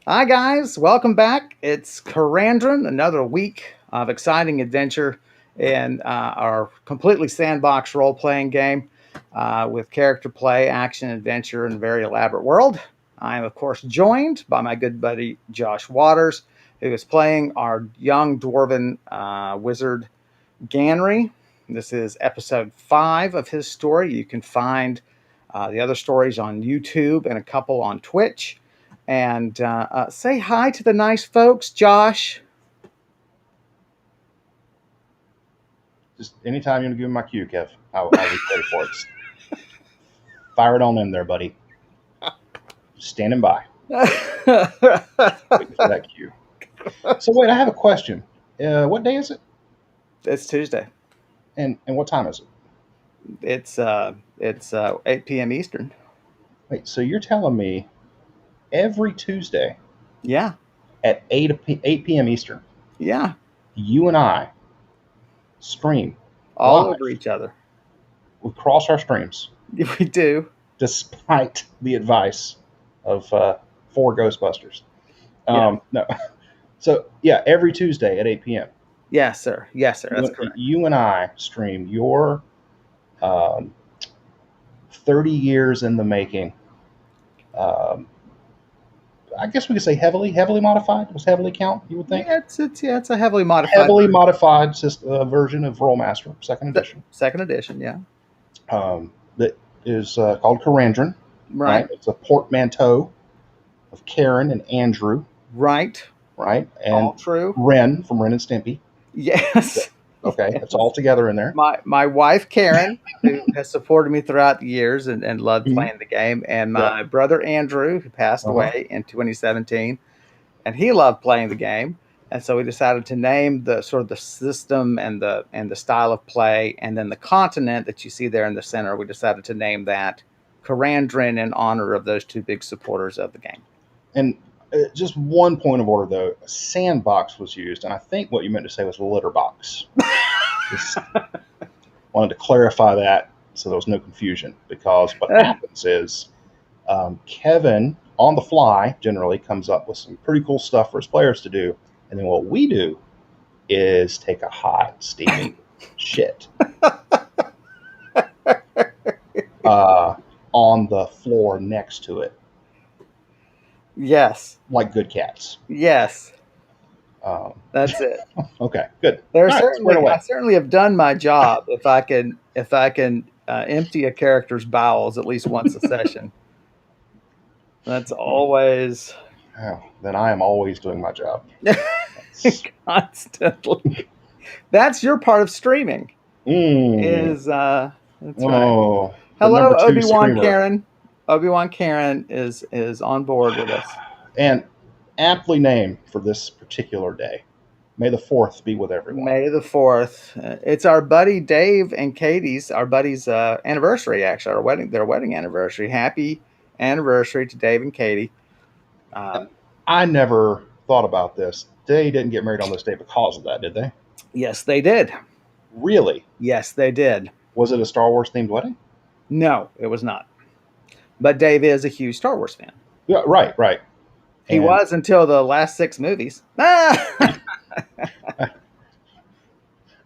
Hi, guys. Welcome back. It's Karandrin, another week of exciting adventure in our completely sandbox role playing game with character play, action, adventure, and a very elaborate world. I am, of course, joined by my good buddy Josh Waters, who is playing our young dwarven wizard Ganri. This is episode 5 of his story. You can find the other stories on YouTube and a couple on Twitch. And say hi to the nice folks, Josh. Just anytime you want to give me my cue, Kev, I'll be ready for it. Fire it on in there, buddy. Just standing by. Waiting for that cue. So wait, I have a question. What day is it? It's Tuesday. And what time is it? It's 8 p.m. Eastern. Wait, so you're telling me every Tuesday Yeah, at 8 p.m. Eastern, yeah, you and I stream all live. over each other. We cross our streams We do. despite the advice of 4 Ghostbusters. Yeah. No. So yeah, every Tuesday at 8 p.m. Yes, sir. Yes, sir. That's correct. You and I stream your um, 30 years in the making. Um, I guess we could say heavily modified. Was heavily count? You would think It's a heavily modified heavily modified version of Rollmaster, second edition. second edition. Yeah. That is called Karandrin. Right. It's a portmanteau of Karen and Andrew. Right. Right, All and true. Ren from Ren and Stimpy. Yes. Okay, it's all together in there. My wife Karen, who has supported me throughout the years and loved Mhm. playing the game, and my brother Andrew, who passed Uh-huh. away in 2017, and he loved playing the game. And so we decided to name the sort of the system and the style of play, and then the continent that you see there in the center. We decided to name that Karandrin in honor of those two big supporters of the game. And just one point of order, though, sandbox was used, and I think what you meant to say was litter box. Just wanted to clarify that so there was no confusion, because what happens is Kevin, on the fly, generally comes up with some pretty cool stuff for his players to do, and then what we do is take a hot, steaming shit on the floor next to it, Yes. like good cats. Yes. That's it. Okay, good. There's All right, squared away. I certainly have done my job if I can empty a character's bowels at least once a session. That's always Oh, then I am always doing my job. constantly. That's your part of streaming. Is that's right. Oh, the Hello, number 2 Obi-Wan screamer. Karen. Obi-Wan Karen is on board with us. And aptly named for this particular day. May the 4th be with everyone. May the 4th. It's our buddy Dave and Katie's, our buddy's anniversary, actually, their wedding anniversary. Happy anniversary to Dave and Katie. I never thought about this. They didn't get married on this day because of that, did they? Yes, they did. Really? Yes, they did. Was it a Star Wars themed wedding? No, it was not. But Dave is a huge Star Wars fan. Yeah, right. He was until the last 6 movies.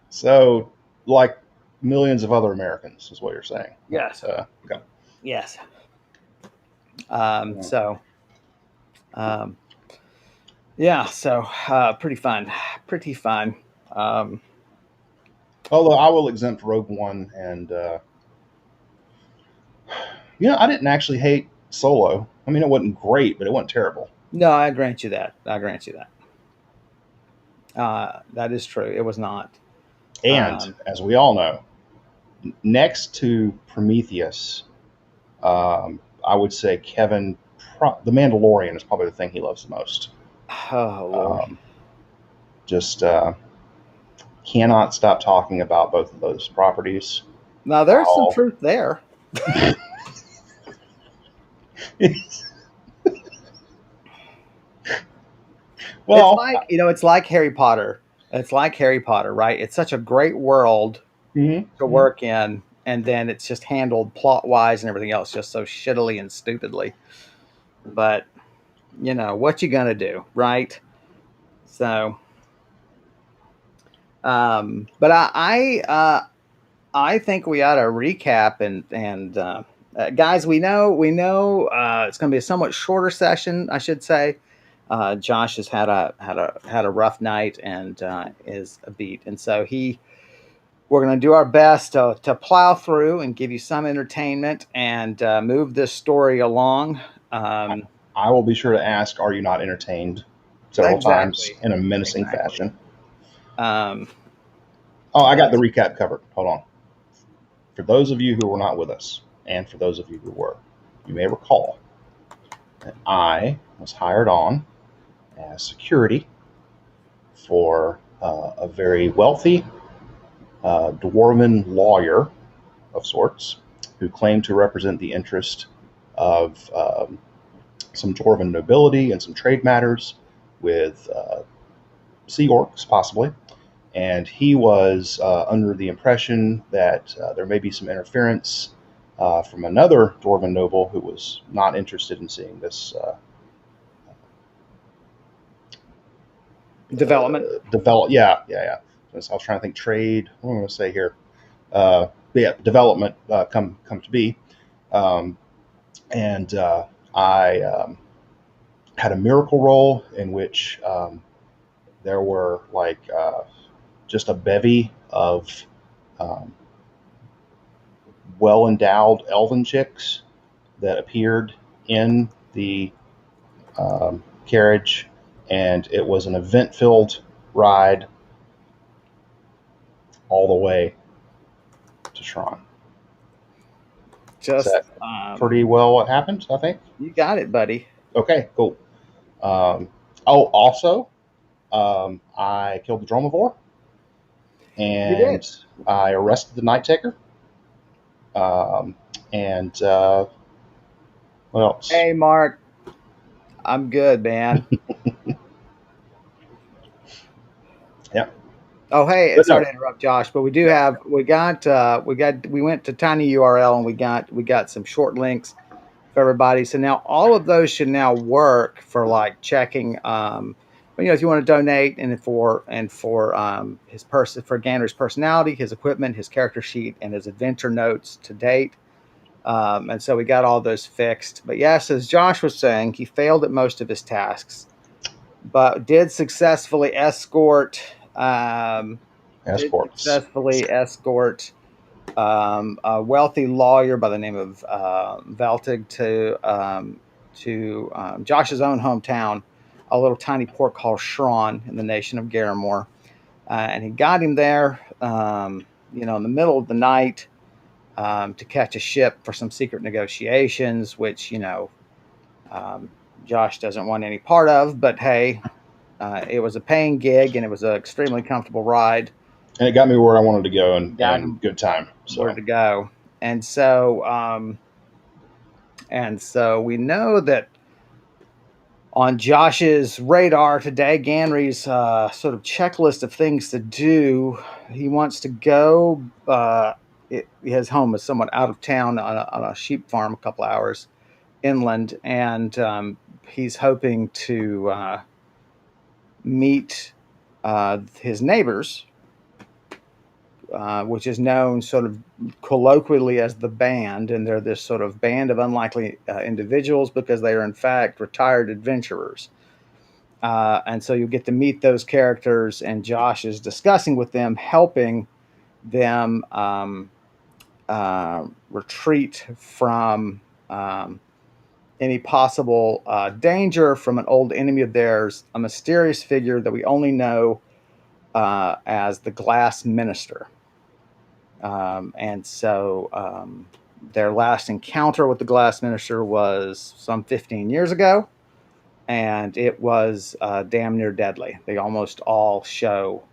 So, like millions of other Americans, is what you're saying. Yes. Okay. Yes. Yeah, so pretty fun. Pretty fun. Although I will exempt Rogue One, and I didn't actually hate Solo. I mean, it wasn't great, but it wasn't terrible. No, I grant you that. That is true. It was not. And as we all know, next to Prometheus, I would say Kevin, The Mandalorian is probably the thing he loves the most. Oh, Lord. Just cannot stop talking about both of those properties. Now, there's some truth there. Well, it's like Harry Potter. It's like Harry Potter, right? It's such a great world to work in, and then it's just handled plot-wise and everything else just so shittily and stupidly. But what you gonna do, right? So, but I think we ought to recap and guys, we know it's going to be a somewhat shorter session, I should say. Josh has had a rough night and is a beat, and so we're going to do our best to plow through and give you some entertainment and move this story along. Um, I will be sure to ask, are you not entertained? Several times exactly, in a menacing exactly. fashion. Um, Oh, I got but the recap covered. Hold on. For those of you who were not with us, and for those of you who were, you may recall that I was hired on as security for a very wealthy dwarven lawyer of sorts who claimed to represent the interest of some dwarven nobility and some trade matters with sea orcs, possibly. And he was under the impression that there may be some interference from another dwarven noble who was not interested in seeing this development. develop. Yeah, yeah, yeah. I was trying to think trade. What am I going to say here? Yeah, development come to be. Um, and I had a miracle roll in which there were like just a bevy of um, well endowed elven chicks that appeared in the carriage, and it was an event filled ride all the way to Shran. Is Just that pretty well what happened? I think. you got it, buddy. Okay, cool. Um, oh, also, I killed the Dromivore You did. and I arrested the Night Taker. Um, and what else? Hey, Mark, I'm good, man. Yeah, Oh, hey, and but sorry no, to interrupt, Josh, but yeah, we went to Tiny URL and we got some short links for everybody. So now all of those should now work for like checking. But, if you want to donate and for his person for Gander's personality, his equipment, his character sheet, and his adventure notes to date. And so we got all those fixed. But yes, as Josh was saying, he failed at most of his tasks, but did escorts. successfully escort a wealthy lawyer by the name of Veltig to Josh's own hometown, a little tiny port called Shron in the nation of Garamore. And he got him there, in the middle of the night to catch a ship for some secret negotiations, which, um, Josh doesn't want any part of. But hey, it was a paying gig and it was an extremely comfortable ride. And it got me where I wanted to go Got in him good time. where So to go. And so, we know that on Josh's radar today, Ganri's sort of checklist of things to do. He wants to go. His home is somewhat out of town on a sheep farm, a couple hours inland, and he's hoping to meet his neighbors, which is known sort of colloquially as the band. And they're this sort of band of unlikely individuals because they are, in fact, retired adventurers. And so you get to meet those characters, and Josh is discussing with them, helping them retreat from any possible danger from an old enemy of theirs, a mysterious figure that we only know as the Glass Minister. Their last encounter with the Glass Minister was some 15 years ago, and it was damn near deadly. They almost all show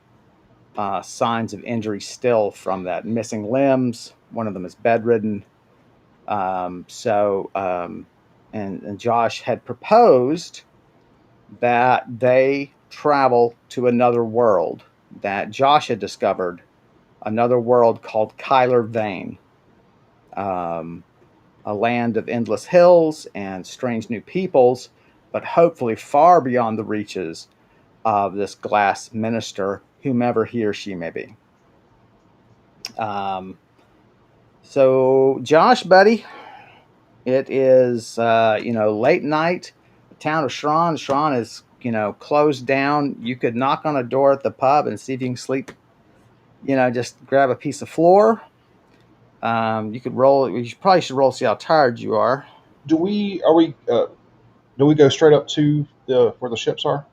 signs of injury still from that. Missing limbs. One of them is bedridden. Um, so, um, and Josh had proposed that they travel to another world that Josh had discovered, another world called Kyler Vane, um, a land of endless hills and strange new peoples. but hopefully far beyond the reaches of this glass minister, whomever he or she may be. Um, so, Josh, buddy, it is late night. The town of Shran. Shran is closed down. You could knock on a door at the pub and see if you can sleep. Just grab a piece of floor. You could roll. You probably should roll. See how tired you are. Do we go straight up to the where the ships are?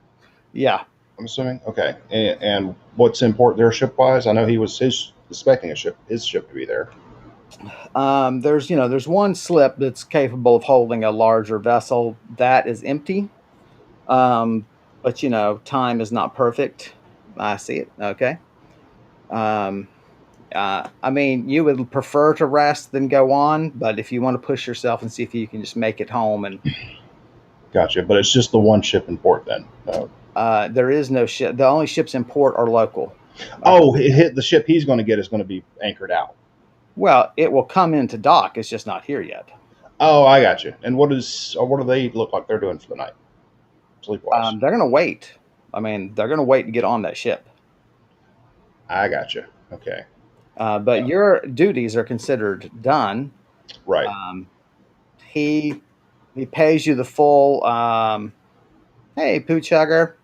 Yeah. I'm assuming. Okay. And what's important there ship wise? I know he was expecting his ship to be there. There's one slip that's capable of holding a larger vessel that is empty. Um, but time is not perfect. I see it. Okay. Um, I mean, you would prefer to rest than go on, but if you want to push yourself and see if you can just make it home, and Gotcha. But it's just the one ship in port then. there is no ship. The only ships in port are local. Oh, it hit the ship he's going to get is going to be anchored out. Well, it will come into dock. It's just not here yet. Oh, I got you. And what do they look like they're doing for the night, sleep wise? They're going to wait. I mean, they're going to wait to get on that ship. I got you. Okay. But your duties are considered done. Right. He pays you the full. Hey, pooch hugger.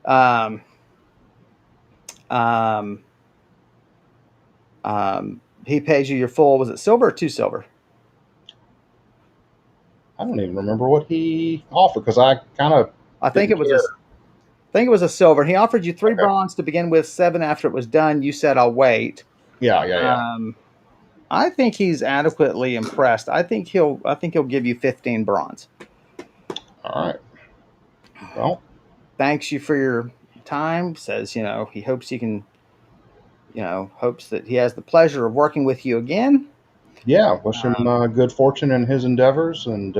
Um, um, he pays you your full. Was it silver or 2 silver? I don't even remember what he offered because I kind of I think didn't it was care. I think it was a silver. He offered you 3 Okay. bronze to begin with, 7 after it was done. You said, "I'll wait." Yeah. I think he's adequately impressed. I think he'll give you 15 bronze. All right. Well, Thanks you for your time. Says, he hopes he can, hopes that he has the pleasure of working with you again. yeah. Wish him Um, good fortune in his endeavors, and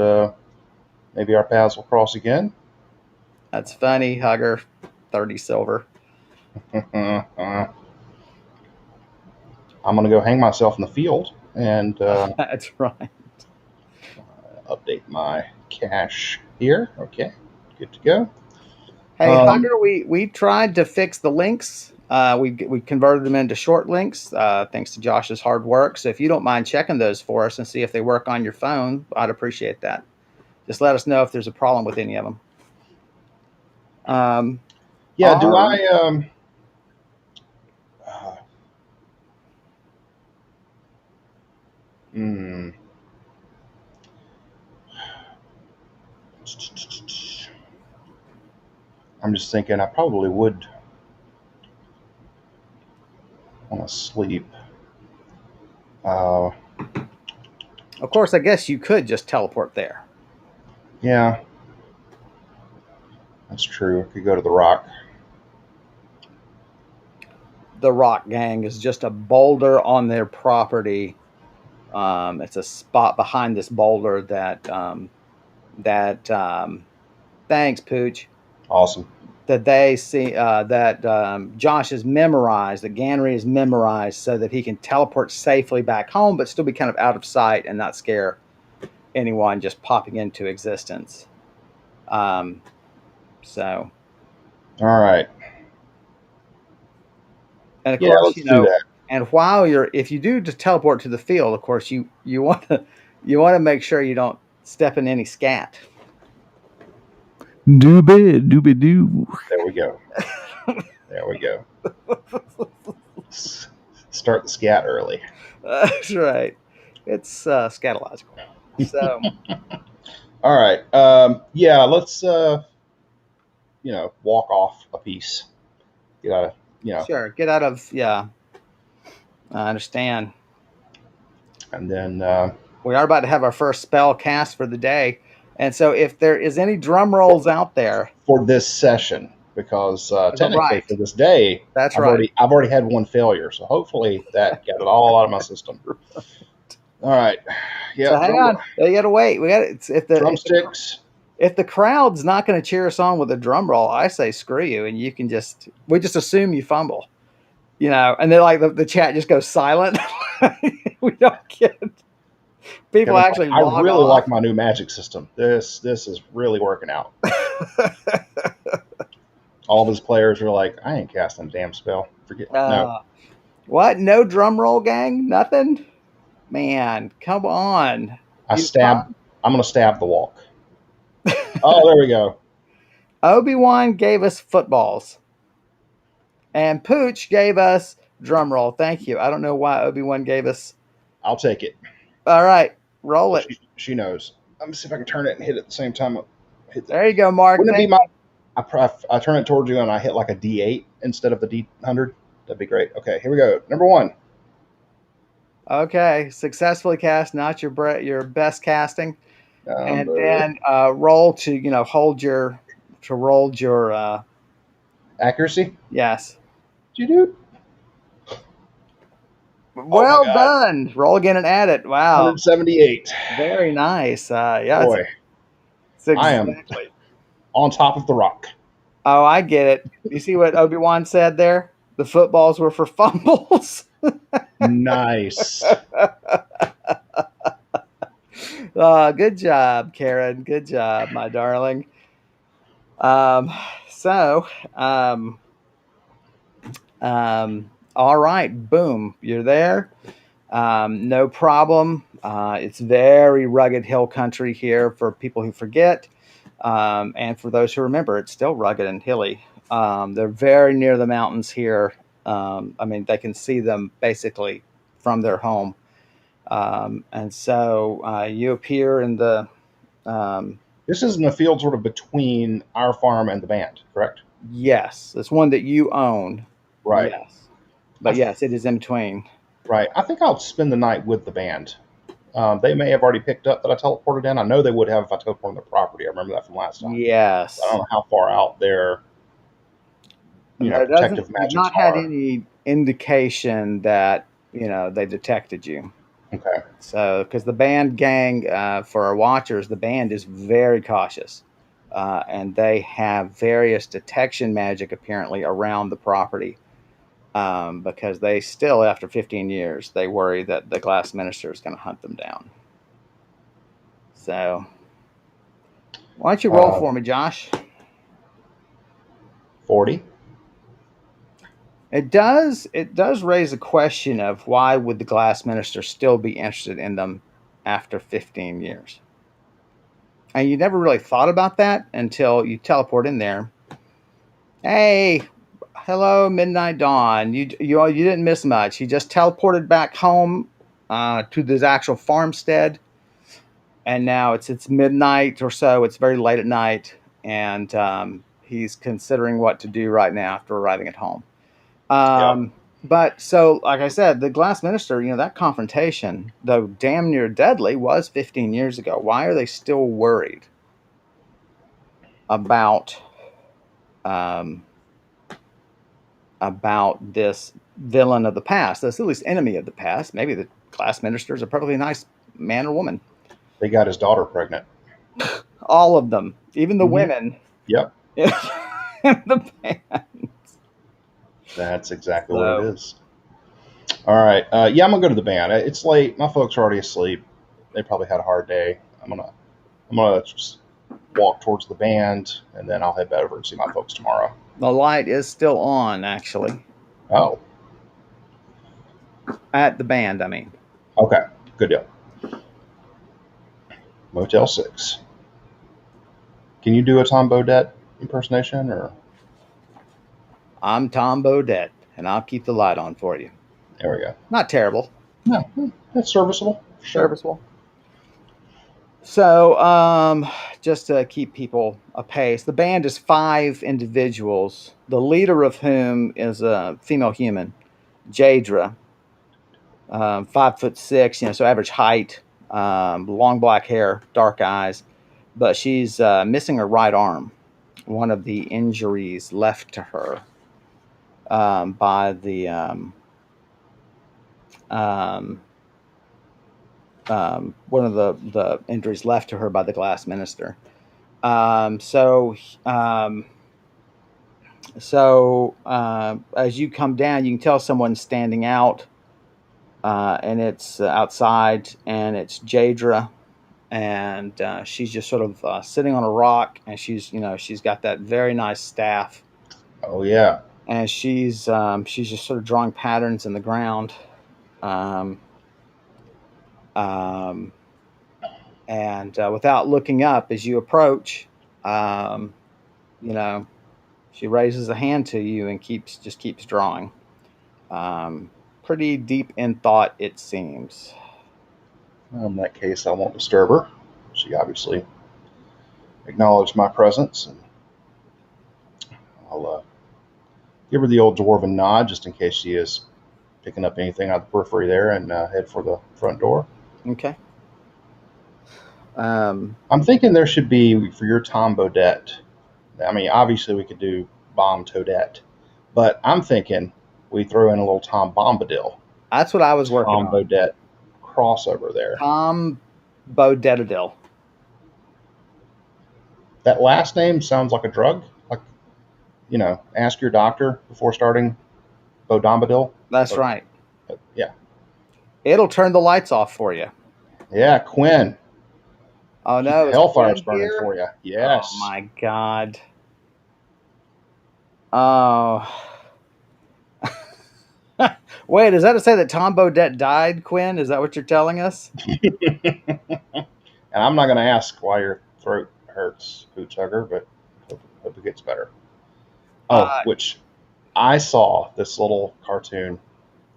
maybe our paths will cross again. that's funny, hugger. 30 silver. I'm going to go hang myself in the field and That's right. update my cache here. Okay. Good to go. Hey, Um, hugger, we tried to fix the links. We converted them into short links, thanks to Josh's hard work. So if you don't mind checking those for us and see if they work on your phone, I'd appreciate that. Just let us know if there's a problem with any of them. yeah. All Do right. I? Uh, hmm. I'm just thinking I probably would want to sleep. Uh, Of course, I guess you could just teleport there. yeah, that's true. I could go to the rock. The Rock Gang is just a boulder on their property. It's a spot behind this boulder that thanks, Pooch. Awesome. That they see that Josh has memorized, that Ganri is memorized, so that he can teleport safely back home, but still be kind of out of sight and not scare anyone just popping into existence. Um, so, All right. and of Yeah, course, let's do that. and while if you do just teleport to the field, of course, you want to make sure you don't step in any scat. Doobie doobie doo. There we go. There we go. Start the scat early. That's right. It's scatological. So, All right. Yeah, let's walk off a piece. You gotta, sure, get out of, yeah, I understand. and then We are about to have our first spell cast for the day. And so if there is any drum rolls out there, for this session, because technically right. for this day, That's I've right. already had one failure, so hopefully that got it all out of my system. All right. Yeah. So hang on. You got to wait. We got Drumsticks. if the crowd's not going to cheer us on with a drum roll, I say screw you, and you can we just assume you fumble, and then like the chat just goes silent. We don't get People Kevin's like, actually I log really off. like my new magic system. This is really working out. All of his players are like, I ain't casting a damn spell. Forget no. uh, what? No drum roll, gang? Nothing? Man, come on. I You stab. I'm gonna stab the walk. Oh, there we go. Obi-Wan gave us footballs, and Pooch gave us drum roll. Thank you. I don't know why Obi-Wan gave us. I'll take it. All right, roll it. She knows. Let me see if I can turn it and hit it at the same time. Hit the, There you go, Mark. wouldn't it be Thank my? you. I turn it towards you and I hit like a D8 instead of the D100. That'd be great. Okay, here we go. Number one. Okay, successfully cast. Not your best casting, and Number then roll to hold your accuracy. yes. Dude. Oh my Well god. done. Roll again and add it. Wow, 178. very nice. Yeah, Boy, it's I am exactly. on top of the rock. Oh, I get it. You see what Obi-Wan said there? The footballs were for fumbles. Nice. Good job, Karen. Good job, my darling. Um, so, um, all right, boom, you're there. No problem. It's very rugged hill country here for people who forget. And for those who remember, it's still rugged and hilly. They're very near the mountains here. I mean, they can see them basically from their home. And so you appear in the, um, This is in the field sort of between our farm and the band, correct? yes, it's one that you own. Right. Yes. But yes, it is in between. Right. I think I'll spend the night with the band. They may have already picked up that I teleported in. I know they would have if I teleported on the property. I remember that from last time. I Yes. don't know how far out their There doesn't, protective you've magics not had are. any indication that, they detected you. Okay. So, because the band gang, for our watchers, the band is very cautious, and they have various detection magic apparently around the property, because they still, after 15 years, they worry that the Glass Minister is going to hunt them down. So, why don't you roll Uh, for me, Josh? 40. It does raise a question of why would the Glass Minister still be interested in them after 15 years? And you never really thought about that until you teleport in there. Hey, hello, Midnight Dawn. You didn't miss much. He just teleported back home to this actual farmstead, and now it's midnight or so. It's very late at night, and he's considering what to do right now after arriving at home. Yep. But so, like I said, the Glass Minister, that confrontation, though damn near deadly, was 15 years ago. Why are they still worried about um, about this villain of the past, this at least enemy of the past? Maybe the Glass Minister is a perfectly nice man or woman. They got his daughter pregnant. All of them, even the Hmm. women Yep. in the band. That's exactly what it So, is. All right. Yeah, I'm gonna go to the band. It's late. My folks are already asleep. They probably had a hard day. I'm gonna just walk towards the band, and then I'll head back over and see my folks tomorrow. the light is still on, actually, Oh, at the band, I mean. okay. Good deal. Motel 6. Can you do a Tom Bodette impersonation, or I'm Tom Bodette, and I'll keep the light on for you. there we go? Not terrible, No, that's serviceable. Sure. serviceable. So, just to keep people apace, the band is five individuals, the leader of whom is a female human, Jadra, 5'6", so average height, long black hair, dark eyes, but she's missing her right arm, one of the injuries left to her by um, one of the injuries left to her by the Glass Minister. Um, so, um, as you come down, you can tell someone's standing out and it's outside, and it's Jadra, and she's just sort of sitting on a rock, and she's got that very nice staff, Oh yeah. and she's just sort of drawing patterns in the ground, um, um, and without looking up as you approach, um, you know, she raises a hand to you and keeps drawing. Um, Pretty deep in thought, it seems. Well, in that case, I won't disturb her. She obviously acknowledged my presence, and I'll give her the old dwarven nod just in case she is picking up anything out of the periphery there, and head for the front door. Okay. Um, I'm thinking there should be for your Tom Bodette. I mean, obviously we could do Bomb Toadette, but I'm thinking we throw in a little Tom Bombadil, that's what I was working Tom on. Bodette crossover there. Tom Bodetadil. That last name sounds like a drug. Like, ask your doctor before starting Bodombadil. That's But, right. yeah. It'll turn the lights off for you. Yeah, Quinn. Oh Keep the no, is hellfires Quinn burning here? for you. Oh Yes. my god. Oh. Wait, is that to say that Tom Bodette died, Quinn? Is that what you're telling us? And I'm not going to ask why your throat hurts, Pooch Hugger, but hope it gets better. Oh, Uh, which I saw this little cartoon,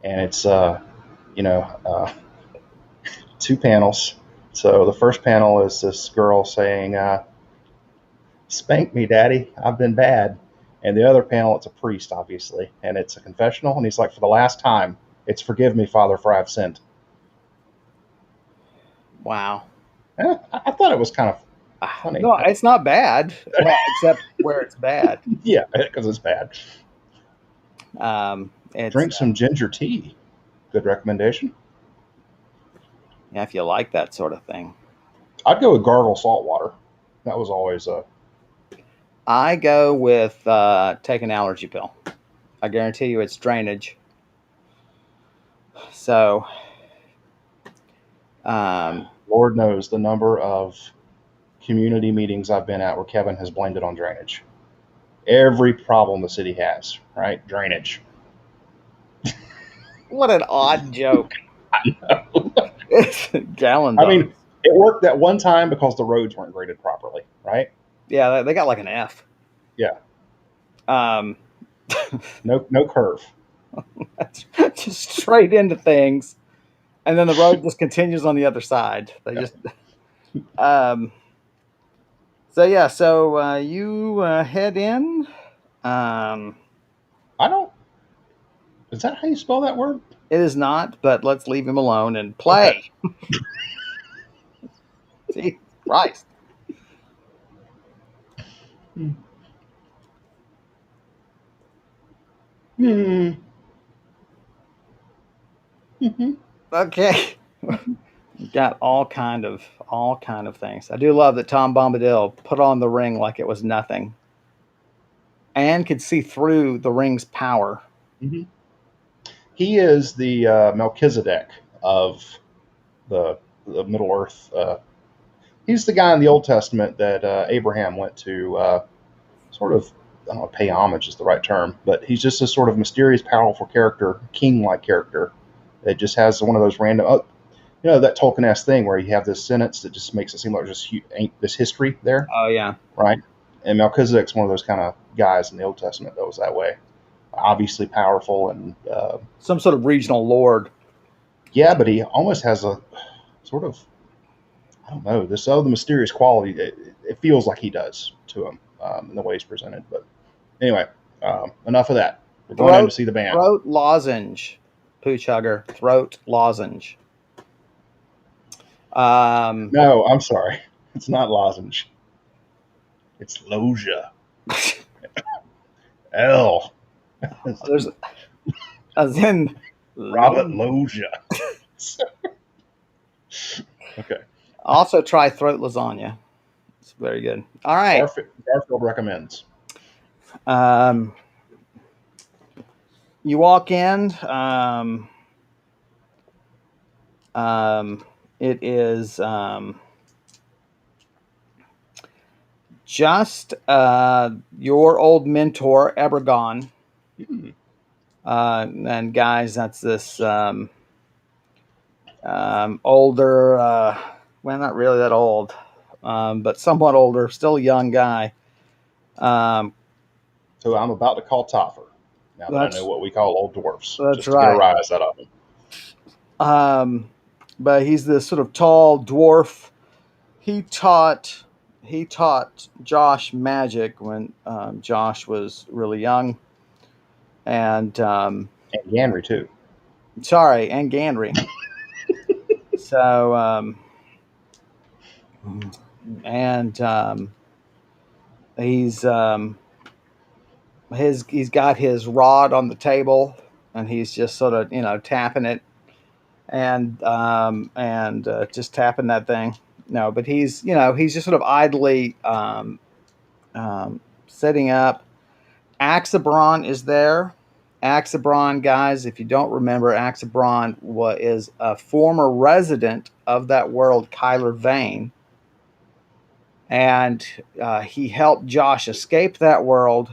and it's you know two panels. So the first panel is this girl saying, "Spank me, Daddy. I've been bad." And the other panel, it's a priest, obviously, and it's a confessional, and he's like, "For the last time, it's forgive me, Father, for I've sinned." wow. I thought it was kind of funny. No, it's not bad. Well, except where it's bad. Yeah, because it's bad. It's Drink some ginger tea. Good recommendation. Yeah, if you like that sort of thing. I'd go with gargle salt water. That was always a. I go with take an allergy pill. I guarantee you it's drainage. So, um, Lord knows the number of community meetings I've been at where Kevin has blamed it on drainage. Every problem the city has, right? Drainage. what an odd joke. It's gallon I mean, dogs. it worked that one time because the roads weren't graded properly, right? Yeah, they got like an F. Yeah. Um, No curve. just straight into things, and then the road just continues on the other side. They Yeah. just. Um, so yeah, so you head in. Um, I don't. Is that how you spell that word? it is not, but let's leave him alone and Okay. play. Jesus Christ. Hmm. Hmm. Okay. Got all kind of things. I do love that Tom Bombadil put on the ring like it was nothing and could see through the ring's power. Hmm. He is the Melchizedek of the Middle Earth. He's the guy in the Old Testament that Abraham went to sort of. I don't know, pay homage is the right term, but he's just a sort of mysterious, powerful character, king-like character that just has one of those random. Oh, that Tolkien-esque thing where you have this sentence that just makes it seem like there's just ain't this history there, Oh yeah. right? And Melchizedek's one of those kind of guys in the Old Testament that was that way. Obviously powerful and Some sort of regional lord. yeah, but he almost has a sort of I don't know this other mysterious quality. It feels like he does to him in the way he's presented. But anyway, enough of that. We're going in to Throat see the band. throat lozenge. Pooch hugger. Throat lozenge. Um No, I'm sorry. It's not lozenge. It's loja. L. there's as in Robert Loja. Okay. also try throat lasagna. It's very good. All right. Garfield recommends. You walk in. It is just your old mentor, Ebergon. Hmm. And guys, that's this older, well, not really that old, but somewhat older, still a young guy. Um, So I'm about to call Toffer, now that I know that's what we call old dwarfs, that's just to get a right. rise out of him. Um, but he's this sort of tall dwarf. He taught he taught Josh magic when Josh was really young, and And Ganri, too. sorry, and Ganri. So and he's he's got his rod on the table, and he's just sort of tapping it and just tapping that thing. No, but he's just sort of idly setting up. Axabron is there. Axabron, guys, if you don't remember, Axabron is a former resident of that world, Kyler Vane, and he helped Josh escape that world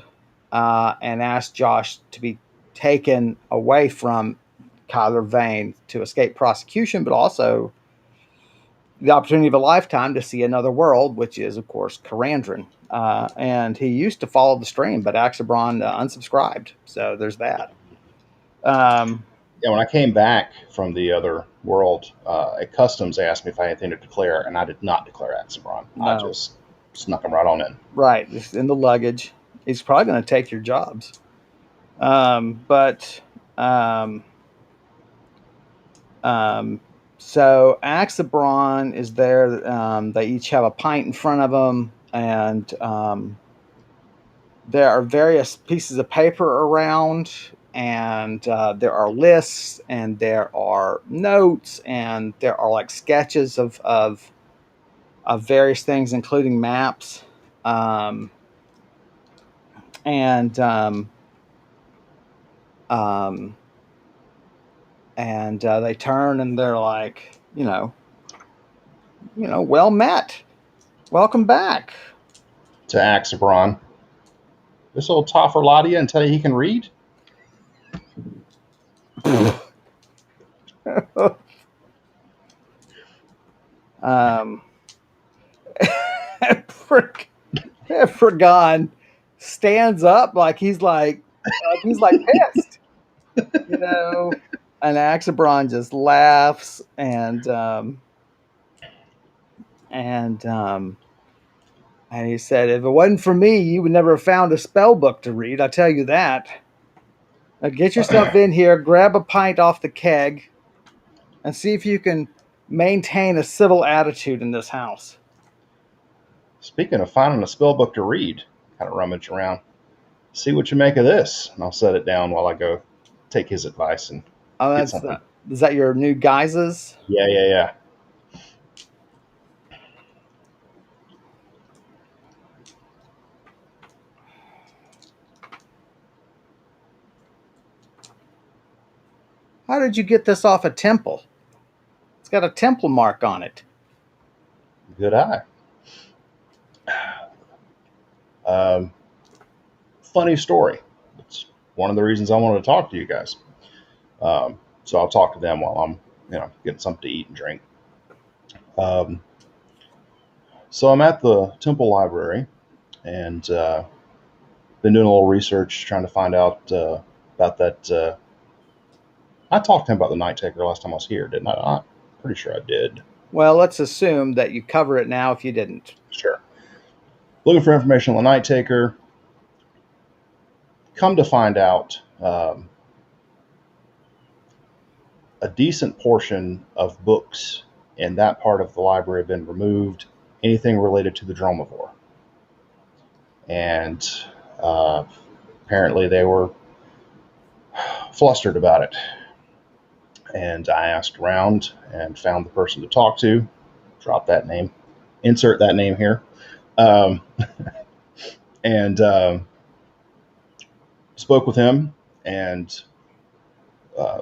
and asked Josh to be taken away from Kyler Vane to escape prosecution, but also the opportunity of a lifetime to see another world, which is, of course, Karandrin. And he used to follow the stream, but Axabron unsubscribed. So there's that. Um, Yeah, when I came back from the other world, at customs, they asked me if I had anything to declare, and I did not declare Axabron. I no, just snuck him right on in. right. It's in the luggage. He's probably going to take your jobs. But um, um, so Axabron is there. They each have a pint in front of them, and there are various pieces of paper around, and there are lists, and there are notes, and there are like sketches of various things, including maps. Um, and um, they turn and they're like, well met, welcome back. To Axabron, this old Toffer lie to you and tell you he can read? um, Efragon stands up like he's like pissed, you know. And Axabron just laughs and and he said, "If it wasn't for me, you would never have found a spell book to read. I'll tell you that. Now get yourself in here, grab a pint off the keg, and see if you can maintain a civil attitude in this house." Speaking of finding a spell book to read, kind of rummage around. See what you make of this. And I'll set it down while I go take his advice and Oh, get that's something. is that your new guises? Yeah, yeah, yeah. How did you get this off a temple? It's got a temple mark on it. Good eye. Um, Funny story. It's one of the reasons I wanted to talk to you guys. So I'll talk to them while I'm, getting something to eat and drink. Um, so I'm at the temple library and been doing a little research, trying to find out about that. I talked to him about the Night Taker last time I was here, didn't I? I'm pretty sure I did. Well, let's assume that you cover it now if you didn't. Sure. Looking for information on the Night Taker. Come to find out, a decent portion of books in that part of the library have been removed. Anything related to the Dromivore, and uh, apparently they were flustered about it. And I asked around and found the person to talk to. Drop that name. Insert that name here. Um, and spoke with him and uh,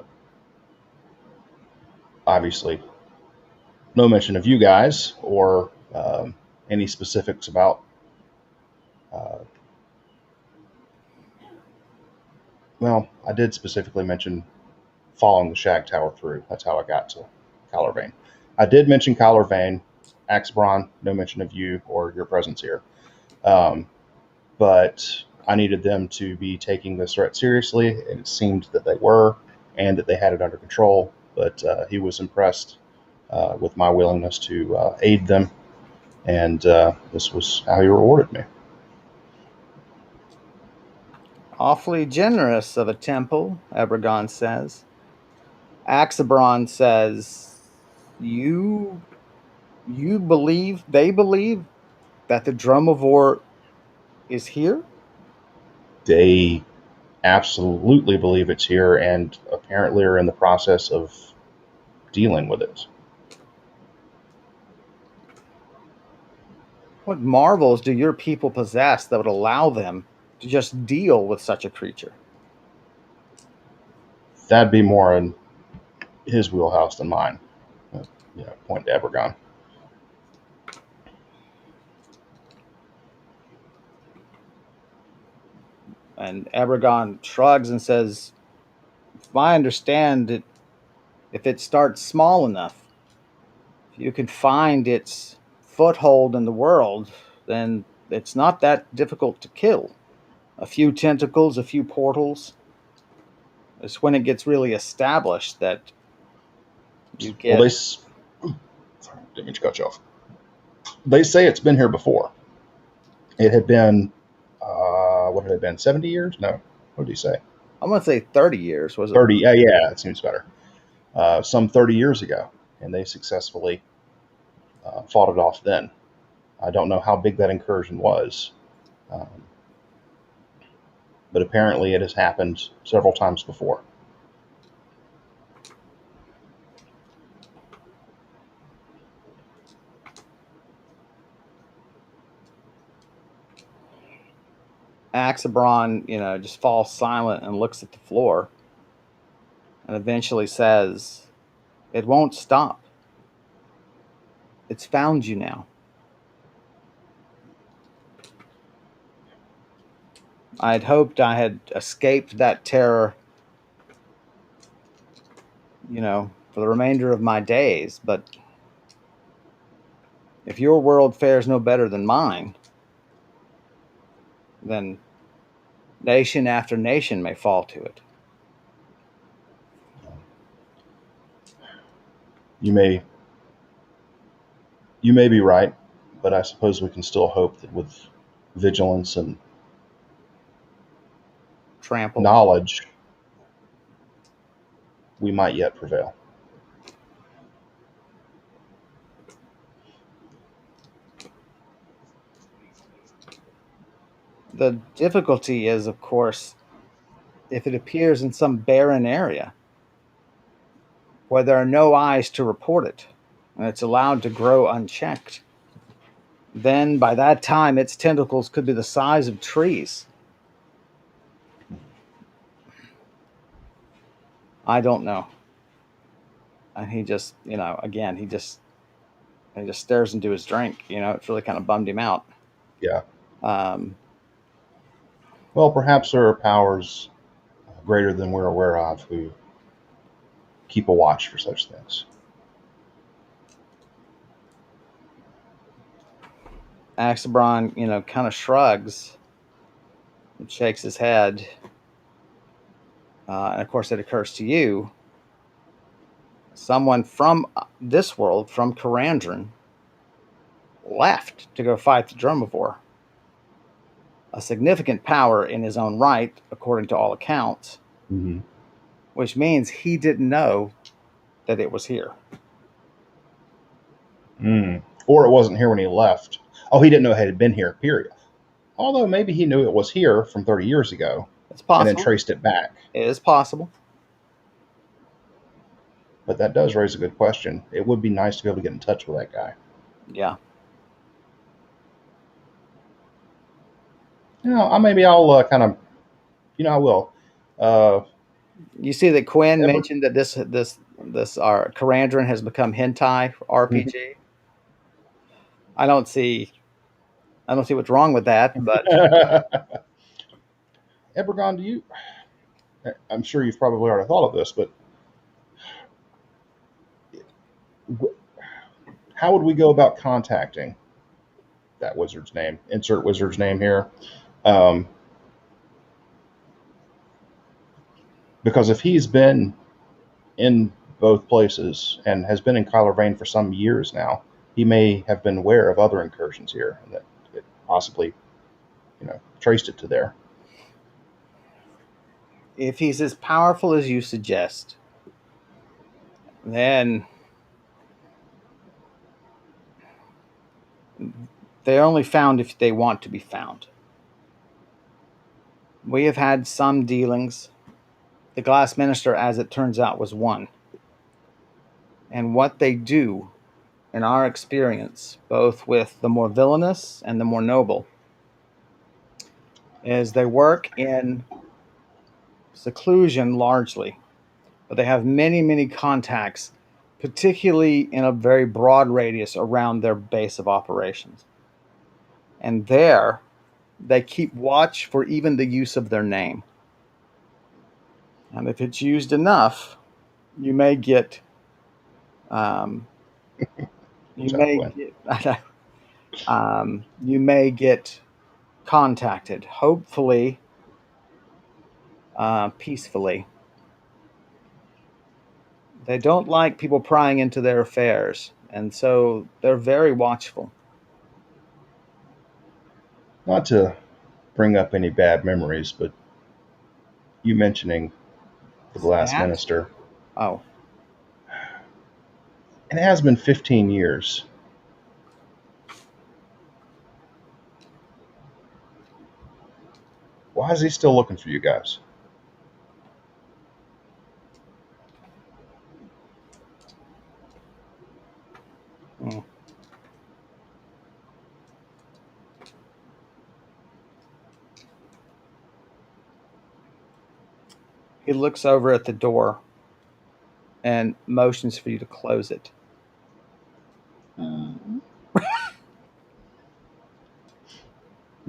Obviously, no mention of you guys or any specifics about. Uh, well, I did specifically mention following the Shag Tower through. That's how I got to Kyler Vane. I did mention Kyler Vane, Axebron, no mention of you or your presence here. Um, but I needed them to be taking this threat seriously, and it seemed that they were, and that they had it under control. But he was impressed with my willingness to aid them, and this was how he rewarded me. Awfully generous of a temple, Ebergon says. Axabron says, "You believe they believe that the Dromivore is here?" They absolutely believe it's here, and apparently are in the process of dealing with it. What marvels do your people possess that would allow them to just deal with such a creature? That'd be more in his wheelhouse than mine. Point to Ebergon. And Ebergon shrugs and says, "If I understand it, if it starts small enough, if you can find its foothold in the world, then it's not that difficult to kill. A few tentacles, a few portals. It's when it gets really established that you Well, get." sorry, didn't mean to cut you off. They say it's been here before. It had been, what had it been, 70 years? No, what did he say? I'm going to say 30 years. Was it? 30, yeah, that seems better. Some 30 years ago, and they successfully fought it off then. I don't know how big that incursion was, um, but apparently it has happened several times before. Axabron, just falls silent and looks at the floor and eventually says, "It won't stop. It's found you now. I had hoped I had escaped that terror, for the remainder of my days, but if your world fares no better than mine, then nation after nation may fall to it." You may you may be right, but I suppose we can still hope that with vigilance and Trample. knowledge, we might yet prevail. The difficulty is, of course, if it appears in some barren area where there are no eyes to report it and it's allowed to grow unchecked, then by that time its tentacles could be the size of trees. I don't know. And he just, again, he just stares into his drink. It's really kind of bummed him out. Yeah. Um, Well, perhaps there are powers greater than we're aware of who keep a watch for such things. Axabron, kind of shrugs and shakes his head. And of course, it occurs to you, someone from this world, from Karandrin, left to go fight the Dromivore. A significant power in his own right, according to all accounts, Mm-hmm. which means he didn't know that it was here. Or it wasn't here when he left. Oh, he didn't know it had been here, period. Although maybe he knew it was here from 30 years ago It's and then possible. traced it back. It is possible. But that does raise a good question. It would be nice to be able to get in touch with that guy. Yeah. Maybe I'll kind of, I will. Uh, You see that Quinn Ever, mentioned that this This our Karandrin has become hentai RPG. I don't see I don't see what's wrong with that, but Ebergon, do you? I'm sure you've probably already thought of this, but how would we go about contacting that wizard's name? Insert wizard's name here. Um, because if he's been in both places and has been in Kyler Vane for some years now, he may have been aware of other incursions here and that it possibly, traced it to there. if he's as powerful as you suggest, then they're only found if they want to be found. We have had some dealings. The Glass Minister, as it turns out, was one. And what they do, in our experience, both with the more villainous and the more noble, is they work in seclusion largely, but they have many, many contacts, particularly in a very broad radius around their base of operations. And there, they keep watch for even the use of their name. And if it's used enough, you may get, um, you may Exactly. get, you may get contacted. Hopefully, peacefully. They don't like people prying into their affairs, and so they're very watchful. Not to bring up any bad memories, but you mentioning the Glass Stat? Minister, Oh, and it has been 15 years. Why is he still looking for you guys? mm. He looks over at the door and motions for you to close it.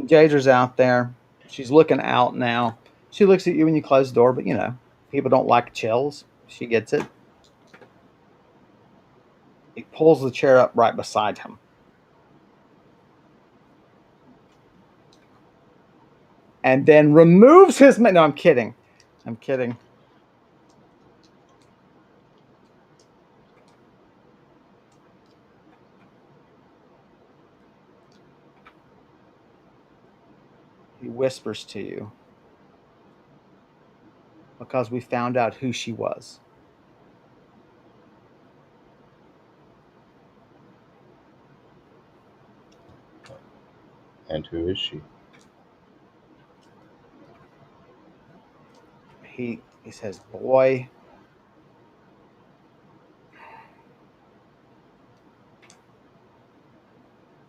Jader's out there. She's looking out now. She looks at you when you close the door, but people don't like chills. She gets it. He pulls the chair up right beside him. And then removes his. No, I'm kidding. I'm kidding. He whispers to you because we found out who she was. And who is she? He says, "Boy,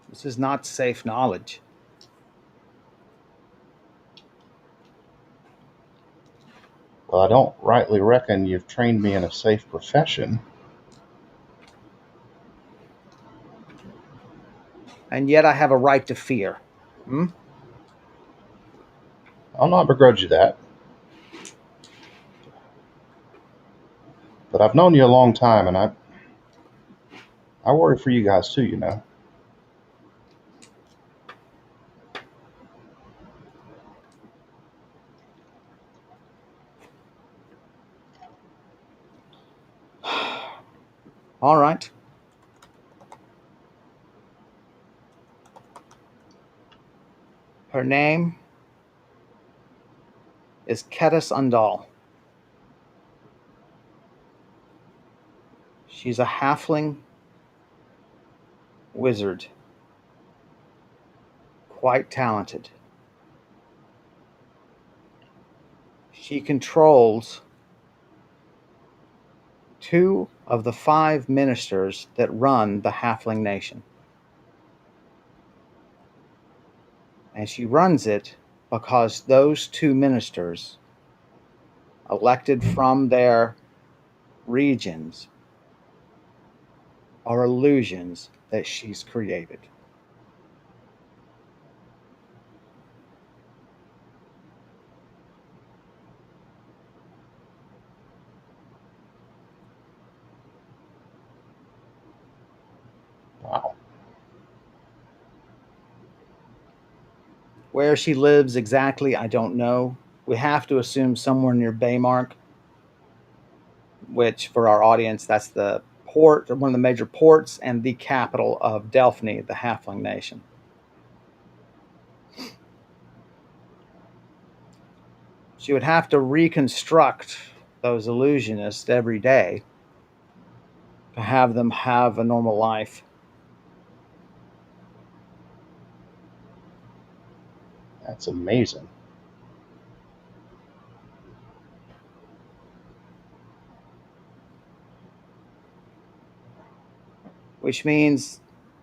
this is not safe knowledge." Well, I don't rightly reckon you've trained me in a safe profession. And yet I have a right to fear. Hmm? I'll not begrudge you that. But I've known you a long time, and I worry for you guys too, you know. All right. Her name is Ketis Undal. She's a halfling wizard, quite talented. She controls two of the five ministers that run the halfling nation. And she runs it because those two ministers, elected from their regions are illusions that she's created. Wow. Where she lives exactly, I don't know. We have to assume somewhere near Baymark, which for our audience, that's the port, one of the major ports, and the capital of Delphine, the Halfling nation. She would have to reconstruct those illusionists every day to have them have a normal life. That's amazing. Which means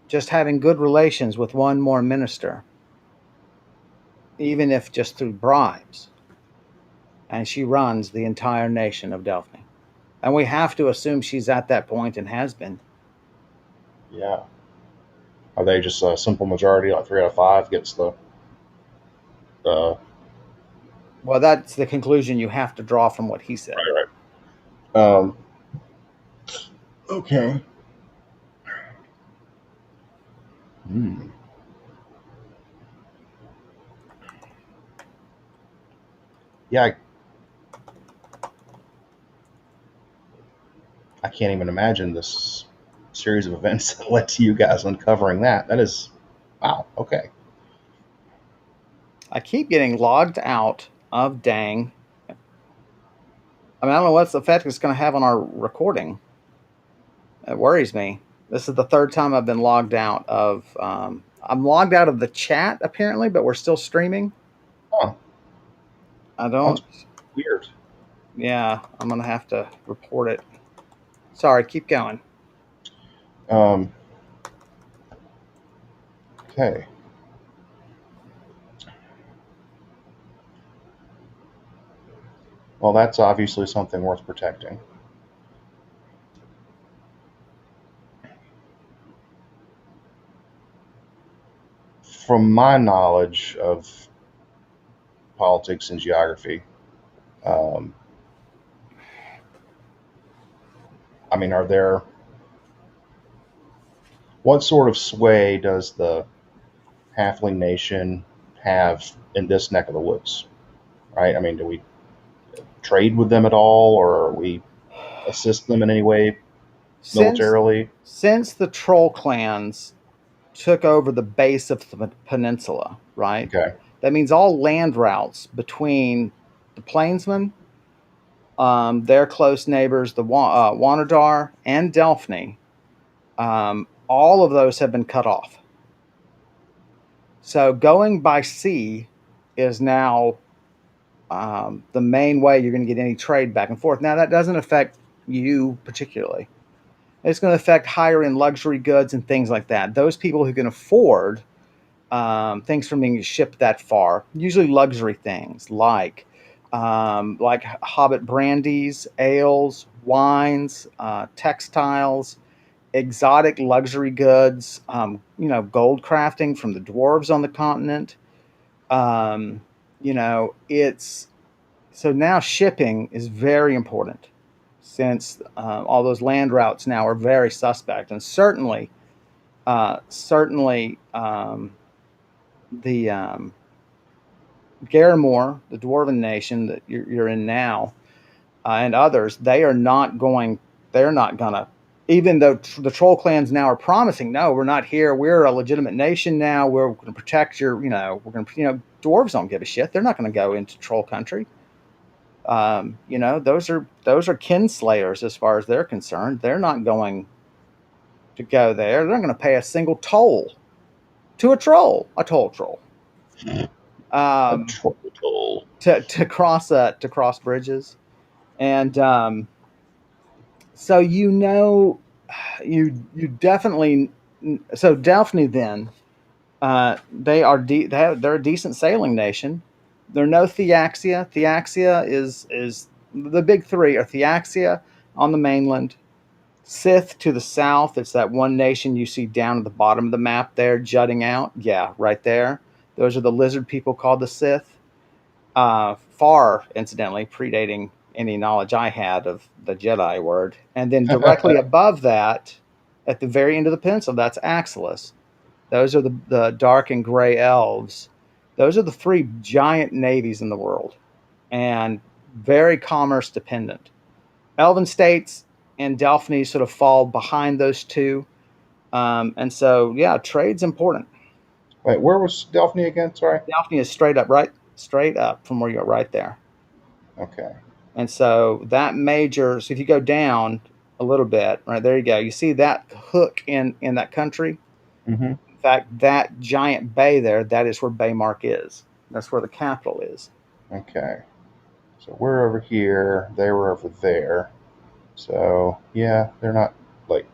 just having good relations with one more minister, even if just through bribes. And she runs the entire nation of Delphine. And we have to assume she's at that point and has been. Yeah. Are they just a simple majority, like 3 out of 5 gets the Well, that's the conclusion you have to draw from what he said. right, right. Okay. Hmm. Yeah, I can't even imagine this series of events that led to you guys uncovering that. That is, wow. Okay. I keep getting logged out of Dang. I mean, I don't know what effect it's going to have on our recording. It worries me. This is the third time I've been logged out of. I'm logged out of the chat apparently, but we're still streaming. Huh. I That's don't. weird. Yeah, I'm gonna have to report it. Sorry, keep going. Um, okay. Well, that's obviously something worth protecting. From my knowledge of politics and geography, um, I mean, are there what sort of sway does the halfling nation have in this neck of the woods? Right? I mean, do we trade with them at all, or we assist them in any way Since militarily? since the troll clans took over the base of the peninsula, right? Okay. That means all land routes between the plainsmen, their close neighbors, the Wanadar and Delphine, all of those have been cut off. So going by sea is now the main way you're going to get any trade back and forth. Now, that doesn't affect you particularly. It's going to affect higher end luxury goods and things like that. Those people who can afford things from being shipped that far, usually luxury things like Hobbit brandies, ales, wines, textiles, exotic luxury goods, gold crafting from the dwarves on the continent. Um, it's so now shipping is very important since all those land routes now are very suspect, and certainly the Garamore, the dwarven nation that you're in now, and others, they are not going. They're not gonna. Even though the troll clans now are promising, no, we're not here. We're a legitimate nation now. We're going to protect your. We're going to. Dwarves don't give a shit. They're not going to go into troll country. Those are kin slayers as far as they're concerned. They're not going to go there. They're not going to pay a single toll to a toll troll, A um, troll. to cross bridges, and so you definitely so Delphine then they're a decent sailing nation. They're no Theaxia. Theaxia is the big three are Theaxia, on the mainland. Sith to the south. It's that one nation you see down at the bottom of the map there, jutting out. Yeah, right there. Those are the lizard people called the Sith. Far, incidentally, predating any knowledge I had of the Jedi word. And then directly above that, at the very end of the pencil, that's Axilus. Those are the dark and gray elves. Those are the three giant navies in the world and very commerce dependent. Elven states and Delphini sort of fall behind those two. And so, yeah, trade's important. Wait, where was Delphine again? Sorry. Delphini is straight up, right? Straight up from where you're right there. Okay. And so that major, so if you go down a little bit, right there you go. You see that hook in that country. Mm-hmm. In fact, that giant bay there, that is where Baymark is. That's where the capital is. Okay. So we're over here. They were over there. So yeah, they're not like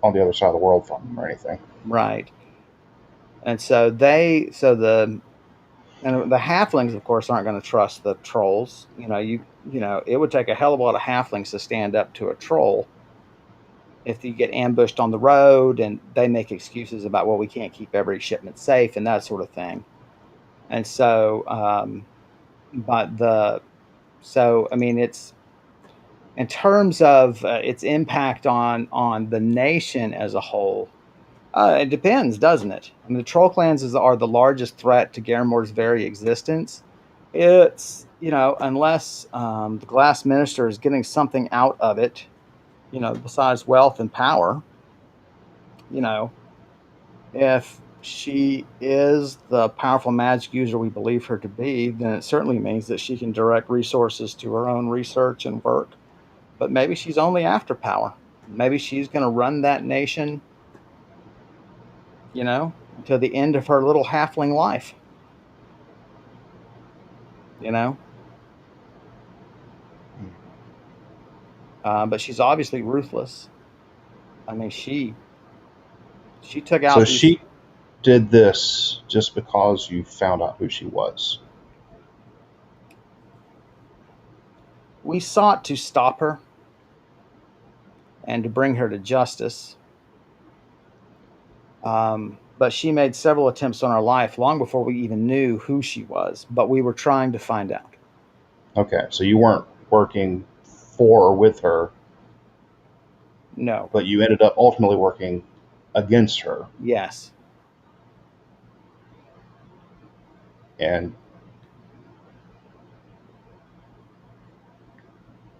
on the other side of the world from them or anything. Right. And so the halflings, of course, aren't going to trust the trolls. It would take a hell of a lot of halflings to stand up to a troll if you get ambushed on the road and they make excuses about, well, we can't keep every shipment safe and that sort of thing. And so, but the so I mean, it's in terms of its impact on the nation as a whole. It depends, doesn't it? I mean, the troll clans are the largest threat to Garamor's very existence. It's unless the Glass Minister is getting something out of it, besides wealth and power. You know, if she is the powerful magic user we believe her to be, then it certainly means that she can direct resources to her own research and work. But maybe she's only after power. Maybe she's going to run that nation, until the end of her little halfling life. You know, but she's obviously ruthless. I mean, she took So out these. she did this just because you found out who she was. We sought to stop her and to bring her to justice. But she made several attempts on our life long before we even knew who she was. But we were trying to find out. Okay, so you weren't working for or with her, No. but you ended up ultimately working against her. Yes. And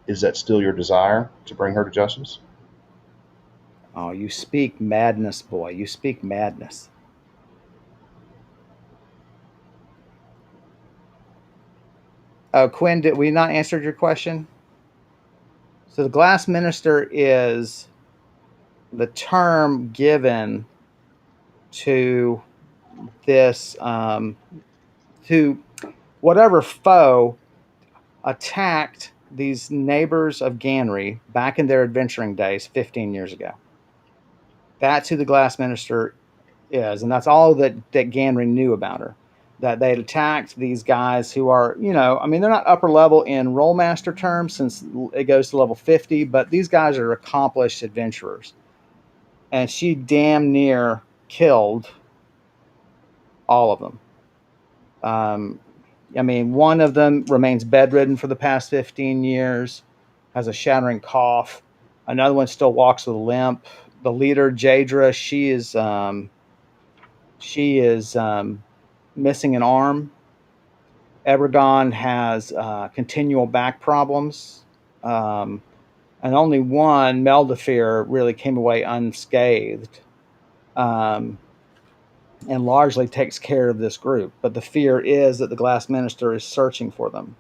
is that still your desire to bring her to justice? Oh, you speak madness, boy. You speak madness. Oh, Quinn, did we not answer your question? So the glass minister is the term given to this to whatever foe attacked these neighbors of Ganri back in their adventuring days 15 years ago. That's who the glass minister is, and that's all that Ganri knew about her. That they had attacked these guys who are, I mean, they're not upper level in Rollmaster terms since it goes to level 50, but these guys are accomplished adventurers. And she damn near killed all of them. Um, I mean, one of them remains bedridden for the past 15 years, has a shattering cough. Another one still walks with a limp. The leader, Jadra, she is missing an arm. Ebergon has continual back problems. Um, and only one, Meldefear, really came away unscathed. Um, and largely takes care of this group. But the fear is that the Glass Minister is searching for them.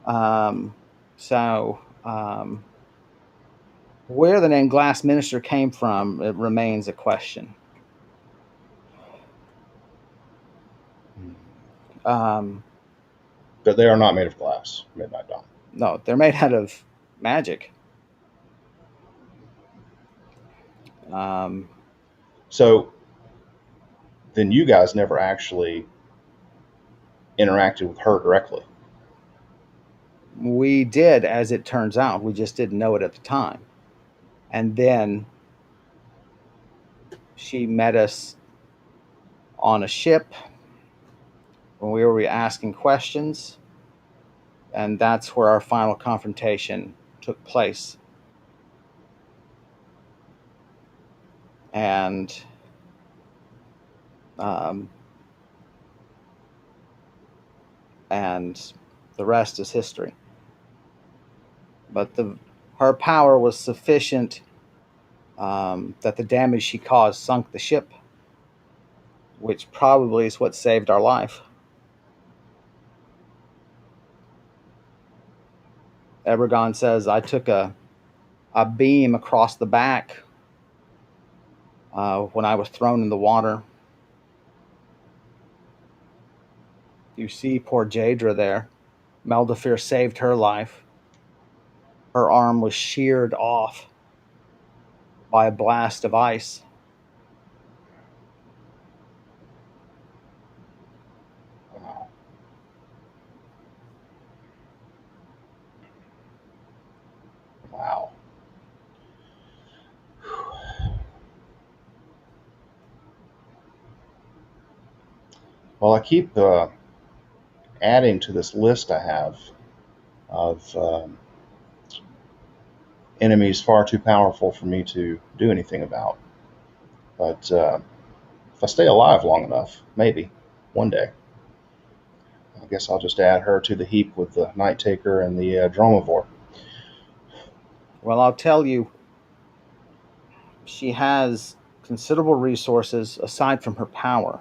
Um, so, where the name Glass Minister came from, it remains a question. Um, But they are not made of glass, Midnight Dawn. no, they're made out of magic. Um, So then you guys never actually interacted with her directly. We did, as it turns out. We just didn't know it at the time. And then she met us on a ship when we were asking questions, and that's where our final confrontation took place. And um, and the rest is history. But her power was sufficient that the damage she caused sunk the ship, which probably is what saved our life. Ebergon says I took a beam across the back when I was thrown in the water. You see poor Jadra there. Meldefir saved her life. Her arm was sheared off by a blast of ice. Wow. Wow. Well, I keep adding to this list I have of enemies far too powerful for me to do anything about. But if I stay alive long enough, maybe one day, I guess I'll just add her to the heap with the Night Taker and the Dromivore. Well, I'll tell you, she has considerable resources aside from her power,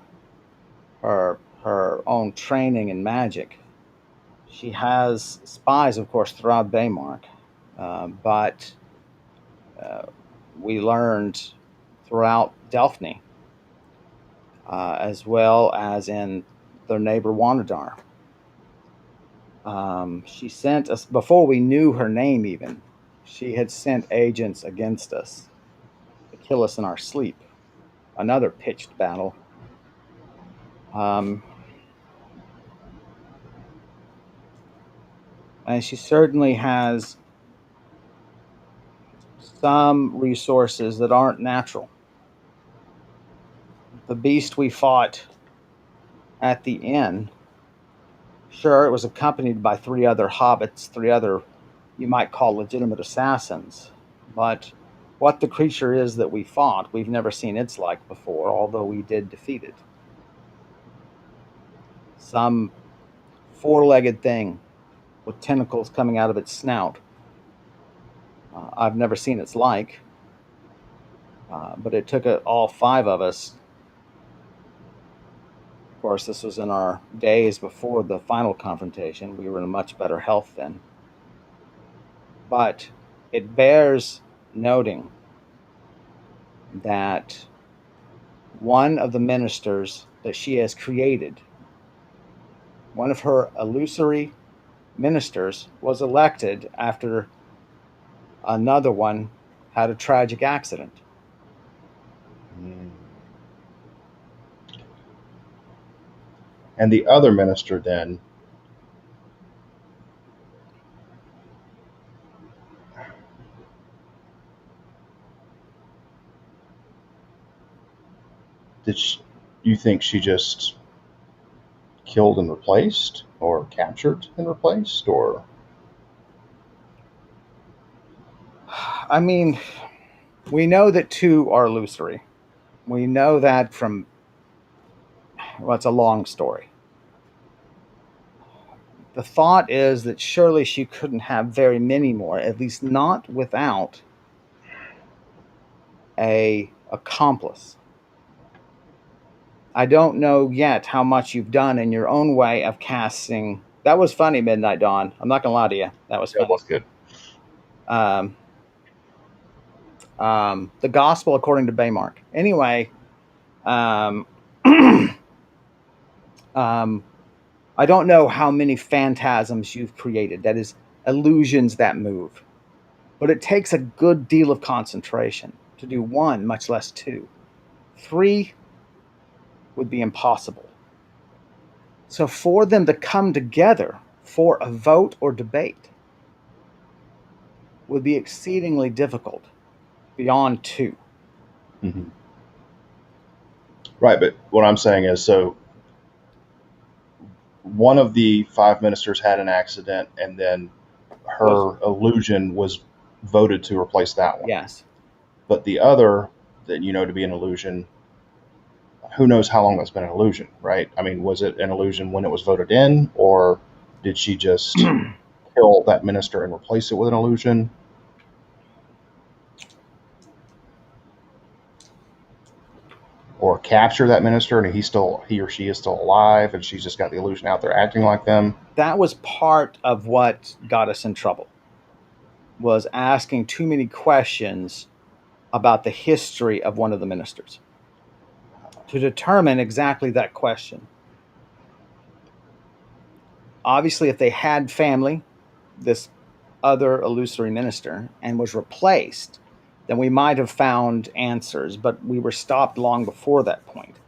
her own training in magic. She has spies, of course, throughout Baymark, but uh, we learned throughout Delphne, as well as in their neighbor Wanadar. She sent us, before we knew her name even, she had sent agents against us to kill us in our sleep. Another pitched battle. Um, and she certainly has some resources that aren't natural. The beast we fought at the inn, sure, it was accompanied by three other hobbits, three other, you might call legitimate assassins. But what the creature is that we fought, we've never seen its like before, although we did defeat it. Some four legged thing with tentacles coming out of its snout. I've never seen its like, but it took all five of us. Of course, this was in our days before the final confrontation. We were in much better health then. But it bears noting that one of the ministers that she has created, one of her illusory ministers, was elected after another one had a tragic accident. Mm. And the other minister then, did she, you think she just killed and replaced, or captured and replaced, or? I mean, we know that two are illusory. We know that from, well, it's a long story. The thought is that surely she couldn't have very many more, at least not without a accomplice. I don't know yet how much you've done in your own way of casting. That was funny, Midnight Dawn. I'm not gonna lie to you. That was That funny. was good. Um, the Gospel according to Baymark. Anyway, um, um, I don't know how many phantasms you've created. That is illusions that move, but it takes a good deal of concentration to do one, much less two. Three would be impossible. So for them to come together for a vote or debate would be exceedingly difficult beyond two. Hmm. Right, but what I'm saying is, so one of the five ministers had an accident, and then Was her illusion was voted to replace that one. yes. But the other that you know to be an illusion, who knows how long that's been an illusion, right? I mean, was it an illusion when it was voted in, or did she just kill that minister and replace it with an illusion? Or capture that minister and he or she is still alive and she's just got the illusion out there acting like them? That was part of what got us in trouble, was asking too many questions about the history of one of the ministers to determine exactly that question. Obviously, if they had family, this other illusory minister, and was replaced, then we might have found answers, but we were stopped long before that point.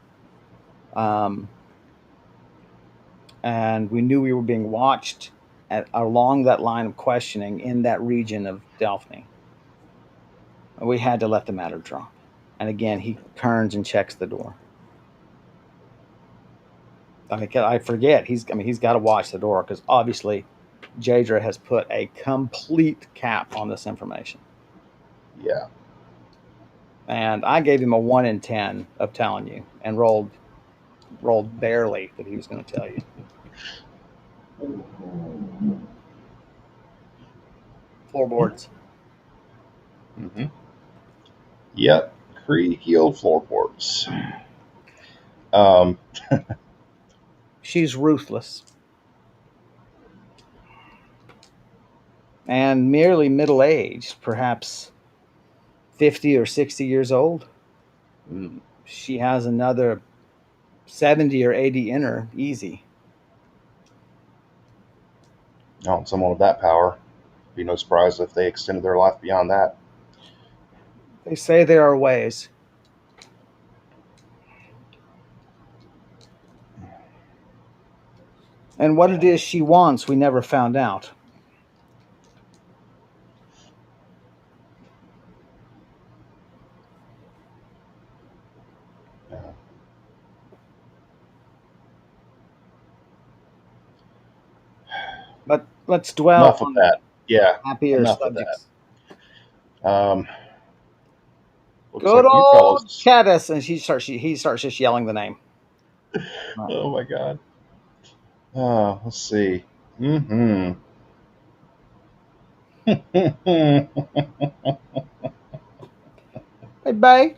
Um, and we knew we were being watched along that line of questioning in that region of Delphine. We had to let the matter drop. And again, he turns and checks the door. I forget. He's got to watch the door because obviously Jadra has put a complete cap on this information. Yeah. And I gave him a 1 in 10 of telling you, and rolled barely that he was going to tell you. Floorboards. Mm-hmm. Yep. Creaky old floorboards. Um, She's ruthless and merely middle aged, perhaps 50 or 60 years old. She has another 70 or 80 in her, easy. someone with that power, be no surprise if they extended their life beyond that. They say there are ways. And what it is she wants, we never found out. Yeah. But let's dwell Enough of on that. Yeah. happier Enough of that. subjects. Um, looks Good like you old fellows. Caddis, and he starts just yelling the name. Right. Oh my God. Let's see. Mm-hmm. Hey, Bay.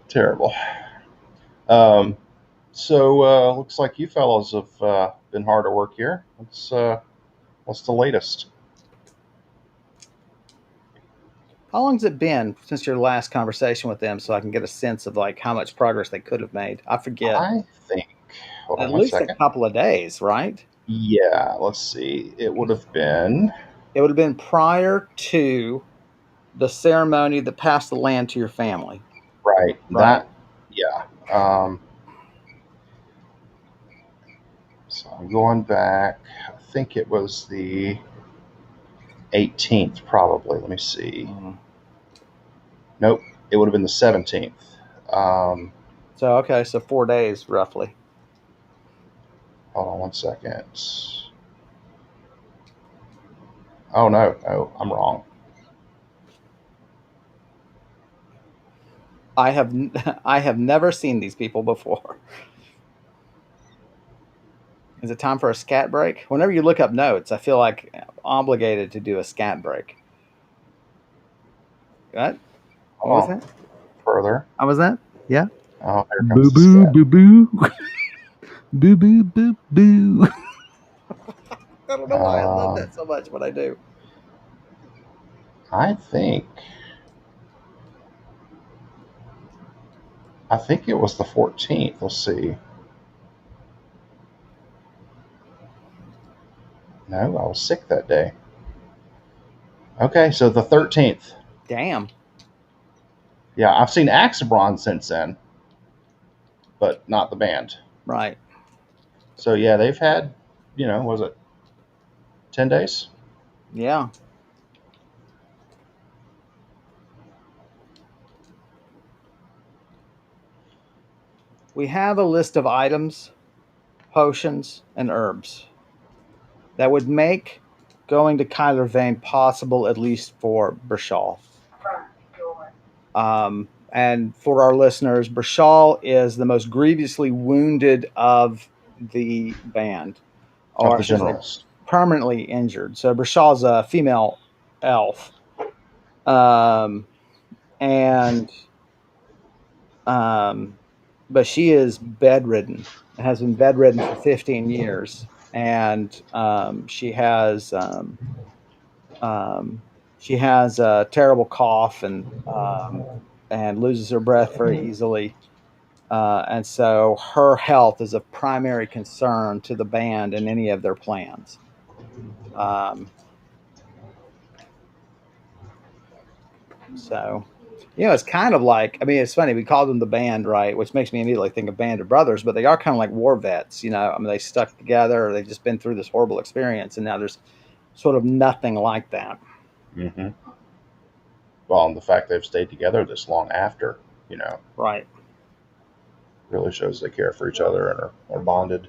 Terrible. Um, looks like you fellows have been hard at work here. What's the latest? How long's it been since your last conversation with them, so I can get a sense of like how much progress they could have made? I forget. I think. Hold At on one least a second. couple of days, right? Yeah, let's see. It would have been It would have been prior to the ceremony that passed the land to your family, right. right? That. Yeah. So I'm going back. I think it was the 18th, probably. Let me see. Mm. Nope. It would have been the 17th. Um, So okay, so 4 days roughly. Hold on one second. Oh no, no, I'm wrong. I have I have never seen these people before. Is it time for a scat break? Whenever you look up notes, I feel like obligated to do a scat break. What? What was Hold on. that? Further. How was that? Yeah. Oh, here Boo comes the boo scat. boo boo. Boo boo boo boo. I don't know why I love Um, that so much, but I do. I think. I think it was the 14th. Let's see. No, I was sick that day. Okay, so the 13th. Damn. Yeah, I've seen Axabron since then, but not the band. Right. So yeah, they've had was it 10 days? Yeah. We have a list of items, potions, and herbs that would make going to Kyler Vane possible, at least for Bershal. And for our listeners, Bershal is the most grievously wounded of the band, Of or I the should say, generals. permanently injured. So Bershal's a female elf, um, and um, but she is bedridden and has been bedridden for 15 years, and um, she has a terrible cough and loses her breath very easily. And so her health is of primary concern to the band and any of their plans. Um, so, it's kind of like, I mean, it's funny, we call them the band, right? Which makes me immediately think of Band of Brothers, but they are kind of like war vets, I mean, they stuck together, or they've just been through this horrible experience, and now there's sort of nothing like that. Hmm. Well, and the fact they've stayed together this long after, you know, Right. really shows they care for each other and are bonded.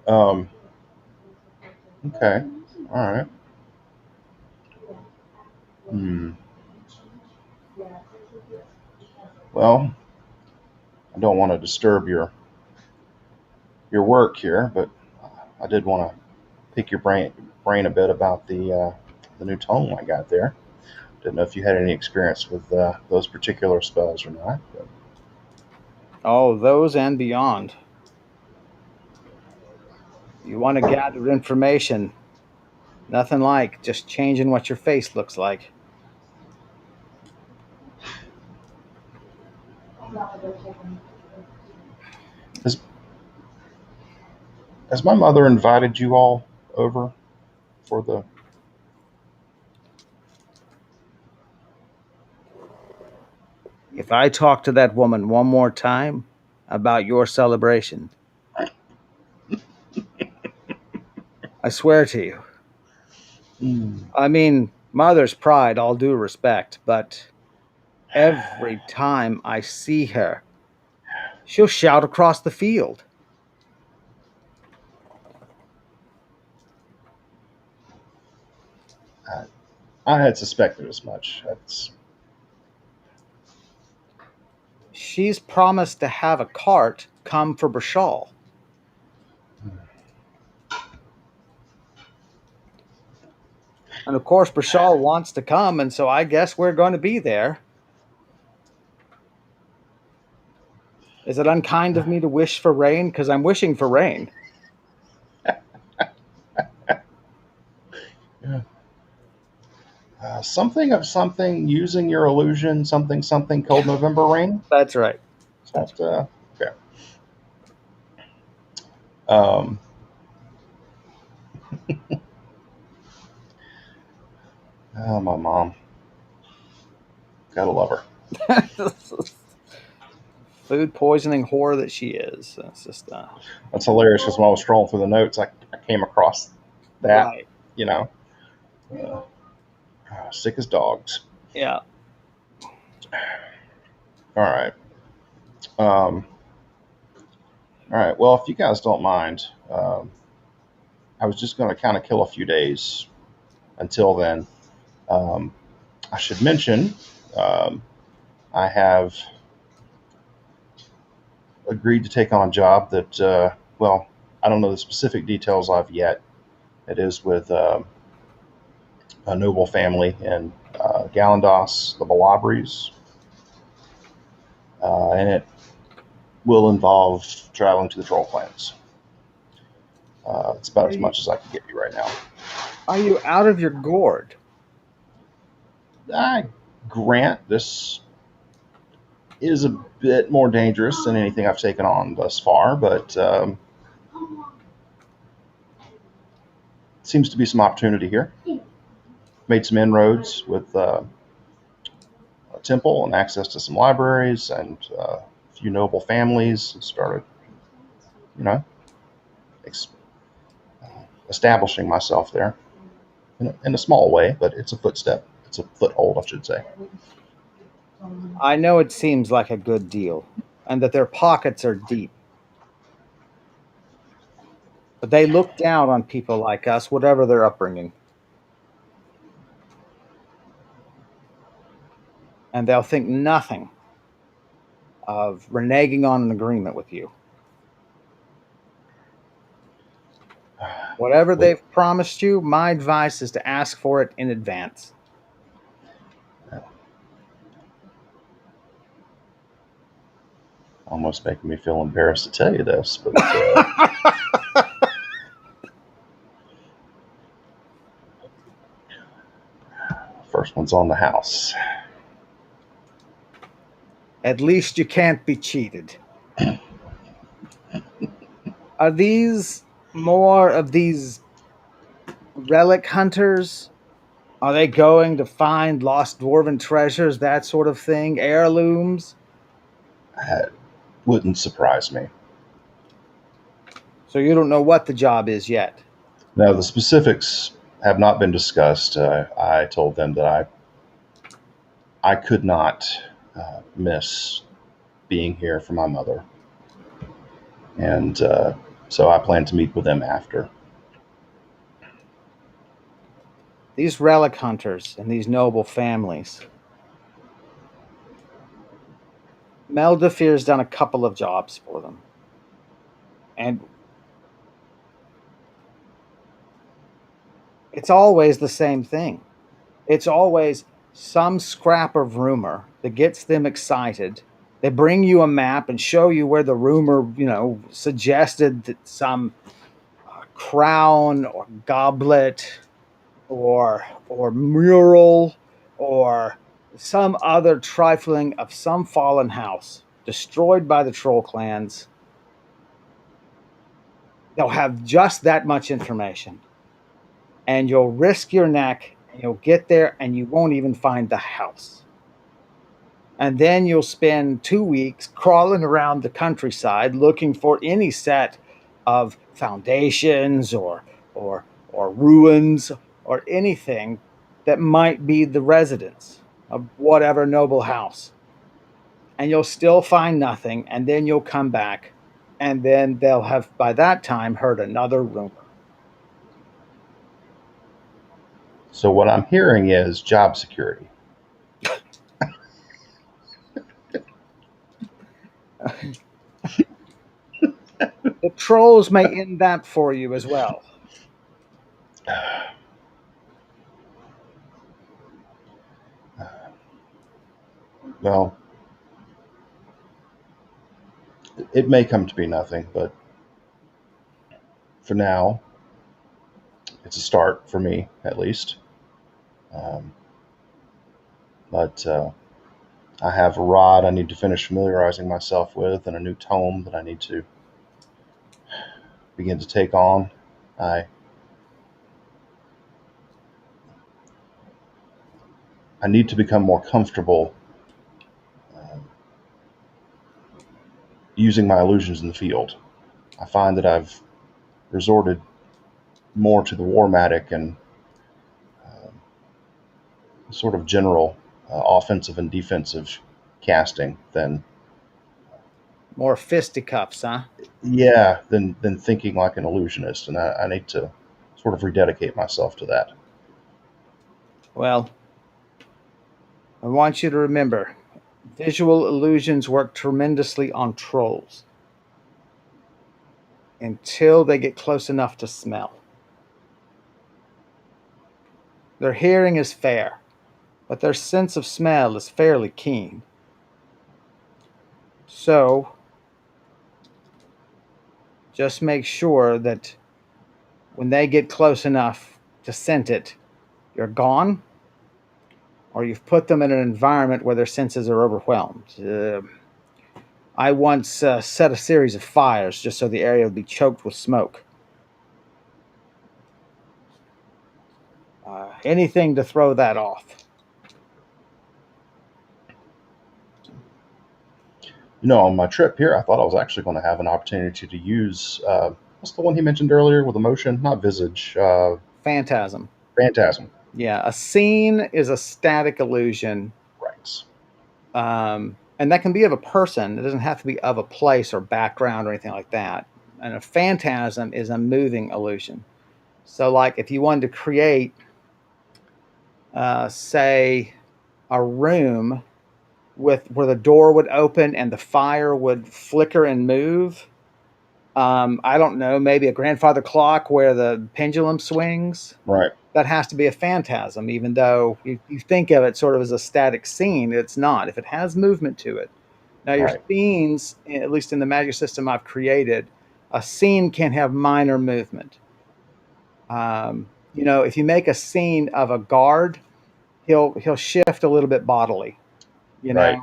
Um, okay. All right. Hmm. Well, I don't want to disturb your work here, but I did want to pick your brain a bit about the new tome I got there. Didn't know if you had any experience with those particular spells or not. But, Oh, those and beyond. You want to gather information. Nothing like just changing what your face looks like. has has my mother invited you all over for the? If I talk to that woman one more time about your celebration, I swear to you. Hmm. I mean, mother's pride, all due respect, but every time I see her, she'll shout across the field. I, I had suspected as much. That's She's promised to have a cart come for Brashal. And of course, Brashal wants to come, and so I guess we're going to be there. Is it unkind of me to wish for rain? Because I'm wishing for rain. yeah. Something of something using your illusion. Something something cold November rain. That's right. Is That's that okay? Um, my mom. Gotta love her. right. Food poisoning whore that she is. It's just That's hilarious because when I was scrolling through the notes, I came across that. right. You know, uh, sick as dogs. Yeah. All right. Um, all right. Well, if you guys don't mind, I was just going to kind of kill a few days until then. Um, I should mention um, I have agreed to take on a job that, well, I don't know the specific details of yet. It is with a noble family in Galandos, the Balabris, and it will involve traveling to the troll clans. It's about Are as you much as I can give you right now. are you out of your gourd? I grant this is a bit more dangerous than anything I've taken on thus far, but seems to be some opportunity here. Made some inroads with a temple and access to some libraries and a few noble families. Started, you know, establishing myself there in a small way, but it's a footstep. It's a foothold, I should say. I know it seems like a good deal, and that their pockets are deep, but they look down on people like us, whatever their upbringing, and they'll think nothing of reneging on an agreement with you. Whatever Well, they've promised you, my advice is to ask for it in advance. almost making me feel embarrassed to tell you this, but first one's on the house. At least you can't be cheated. Are these more of these relic hunters? Are they going to find lost dwarven treasures, that sort of thing, heirlooms? That wouldn't surprise me. So you don't know what the job is yet. Now, the specifics have not been discussed. I told them that I could not miss being here for my mother, and so I plan to meet with them after. These relic hunters and these noble families. Meldefear's done a couple of jobs for them. And it's always the same thing. It's always some scrap of rumor that gets them excited. They bring you a map and show you where the rumor, suggested that some crown or goblet or mural or some other trifling of some fallen house destroyed by the troll clans. They'll have just that much information, and you'll risk your neck and you'll get there and you won't even find the house. And then you'll spend 2 weeks crawling around the countryside looking for any set of foundations or ruins or anything that might be the residence of whatever noble house. And you'll still find nothing, and then you'll come back, and then they'll have by that time heard another rumor. So what I'm hearing is job security. The trolls may end that for you as well. Well, it may come to be nothing, but for now, it's a start for me, at least. Um, but I have a rod I need to finish familiarizing myself with, and a new tome that I need to begin to take on. I I need to become more comfortable um, using my illusions in the field. I find that I've resorted more to the Warmatic and um, sort of general offensive and defensive casting than More fisticuffs, huh? yeah than thinking like an illusionist, and I need to sort of rededicate myself to that. Well, I want you to remember visual illusions work tremendously on trolls until they get close enough to smell. Their hearing is fair, but their sense of smell is fairly keen. So just make sure that when they get close enough to scent it, you're gone, or you've put them in an environment where their senses are overwhelmed. I once set a series of fires just so the area would be choked with smoke. Anything to throw that off. On my trip here, I thought I was actually going to have an opportunity to use What's the one he mentioned earlier with emotion? Not visage. Phantasm. Phantasm. Yeah, a scene is a static illusion, Right. and that can be of a person. It doesn't have to be of a place or background or anything like that. And a phantasm is a moving illusion. So, like, if you wanted to create, say, a room with where the door would open and the fire would flicker and move. I don't know, maybe a grandfather clock where the pendulum swings. Right. That has to be a phantasm, even though you think of it sort of as a static scene. It's not. If it has movement to it. Now, your Right. scenes, at least in the magic system I've created, a scene can have minor movement. If you make a scene of a guard, he'll shift a little bit bodily. You know, Right.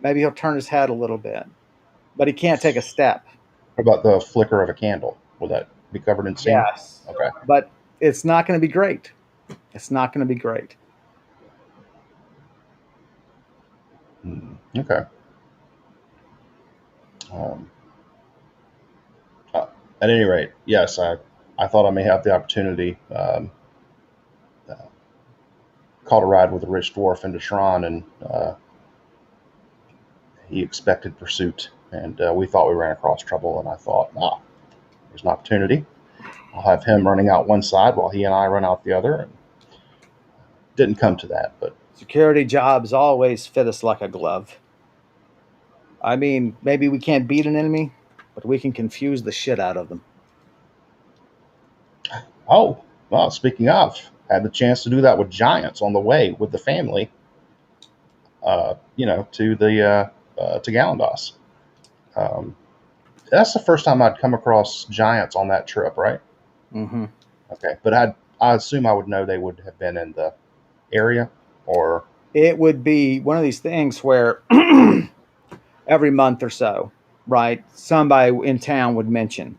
maybe he'll turn his head a little bit, but he can't take a step. What about the flicker of a candle? Will that be covered in steam? Yes, Okay. but it's not going to be great. It's not going to be great. Okay. Um, uh, at any rate, yes, I thought I may have the opportunity. Uh, Caught a ride with a rich dwarf into Shran, and he expected pursuit, and we thought we ran across trouble. And I thought, there's an opportunity. I'll have him running out one side while he and I run out the other. And didn't come to that, but Security jobs always fit us like a glove. I mean, maybe we can't beat an enemy, but we can confuse the shit out of them. oh, well, speaking of, had the chance to do that with giants on the way with the family, to Galandos. Um, that's the first time I'd come across giants on that trip, right? Hmm. Okay, but I assume I would know they would have been in the area, or It would be one of these things where every month or so, right, somebody in town would mention,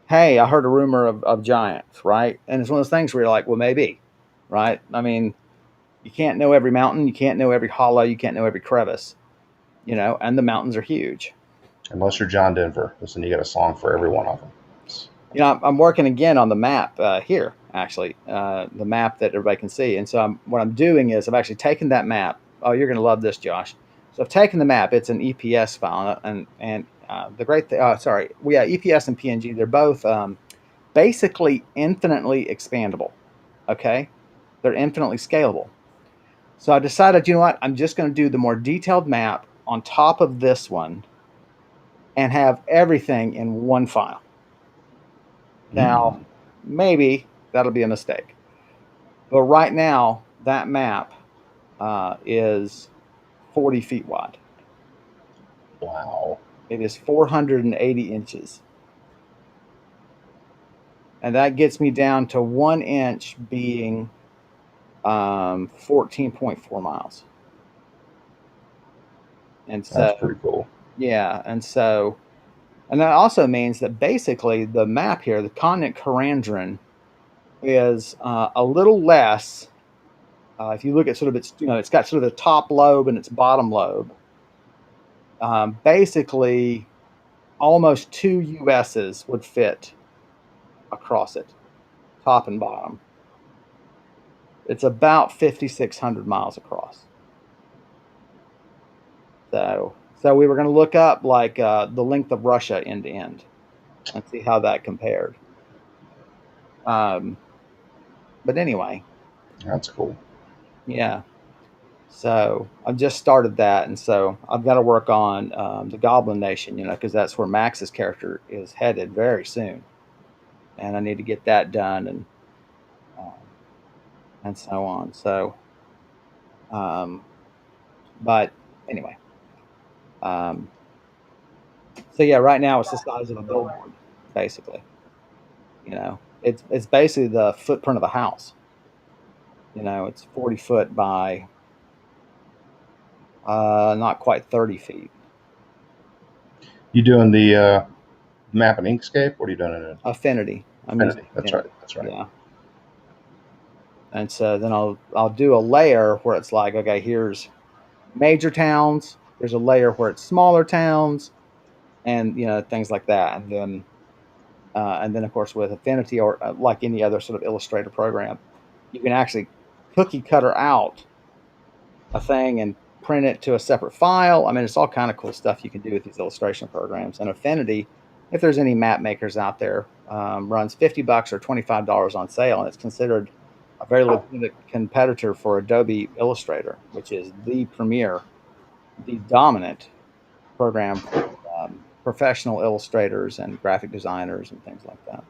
hey, I heard a rumor of giants, right? And it's one of those things where you're like, well, maybe, right? I mean, you can't know every mountain, you can't know every hollow, you can't know every crevice, and the mountains are huge. unless you're John Denver, listen, you got a song for every one of them. I'm working again on the map here, actually, the map that everybody can see. And so what I'm doing is I've actually taken that map. Oh, you're going to love this, Josh. So I've taken the map. It's an EPS file, and the great thing. Oh, sorry, yeah, EPS and PNG. They're both basically infinitely expandable. Okay, they're infinitely scalable. So I decided, you know what? I'm just going to do the more detailed map on top of this one and have everything in one file. Now, Mm, maybe that'll be a mistake. But right now, that map is 40 feet wide. wow, It is 480 inches. And that gets me down to 1 inch being 14.4 miles. And that's so, pretty cool. yeah. And that also means that basically the map here, the continent Karandrin, is a little less. If you look at sort of it's got sort of the top lobe and its bottom lobe. Basically, almost two USs would fit across it, top and bottom. It's about 5,600 miles across. So we were going to look up like the length of Russia end to end and see how that compared. Um, but anyway, That's cool. yeah. So I've just started that, and so I've got to work on the Goblin Nation, because that's where Max's character is headed very soon, and I need to get that done um, and so on. Um, but anyway, um, so yeah, right now it's the size of a billboard, basically. It's basically the footprint of a house. It's 40 foot by not quite 30 feet. You doing the map and Inkscape? What are you doing in Affinity. I'm using Affinity? That's right. Affinity. That's right. Yeah. And so then I'll do a layer where it's like, okay, here's major towns. There's a layer where it's smaller towns, and things like that. And then And then, of course, with Affinity or like any other sort of Illustrator program, you can actually cookie cutter out a thing and print it to a separate file. I mean, it's all kind of cool stuff you can do with these illustration programs. And Affinity, if there's any map makers out there, runs $50 or $25 on sale, and it's considered a very legitimate competitor for Adobe Illustrator, which is the premier, the dominant program for professional illustrators and graphic designers and things like that.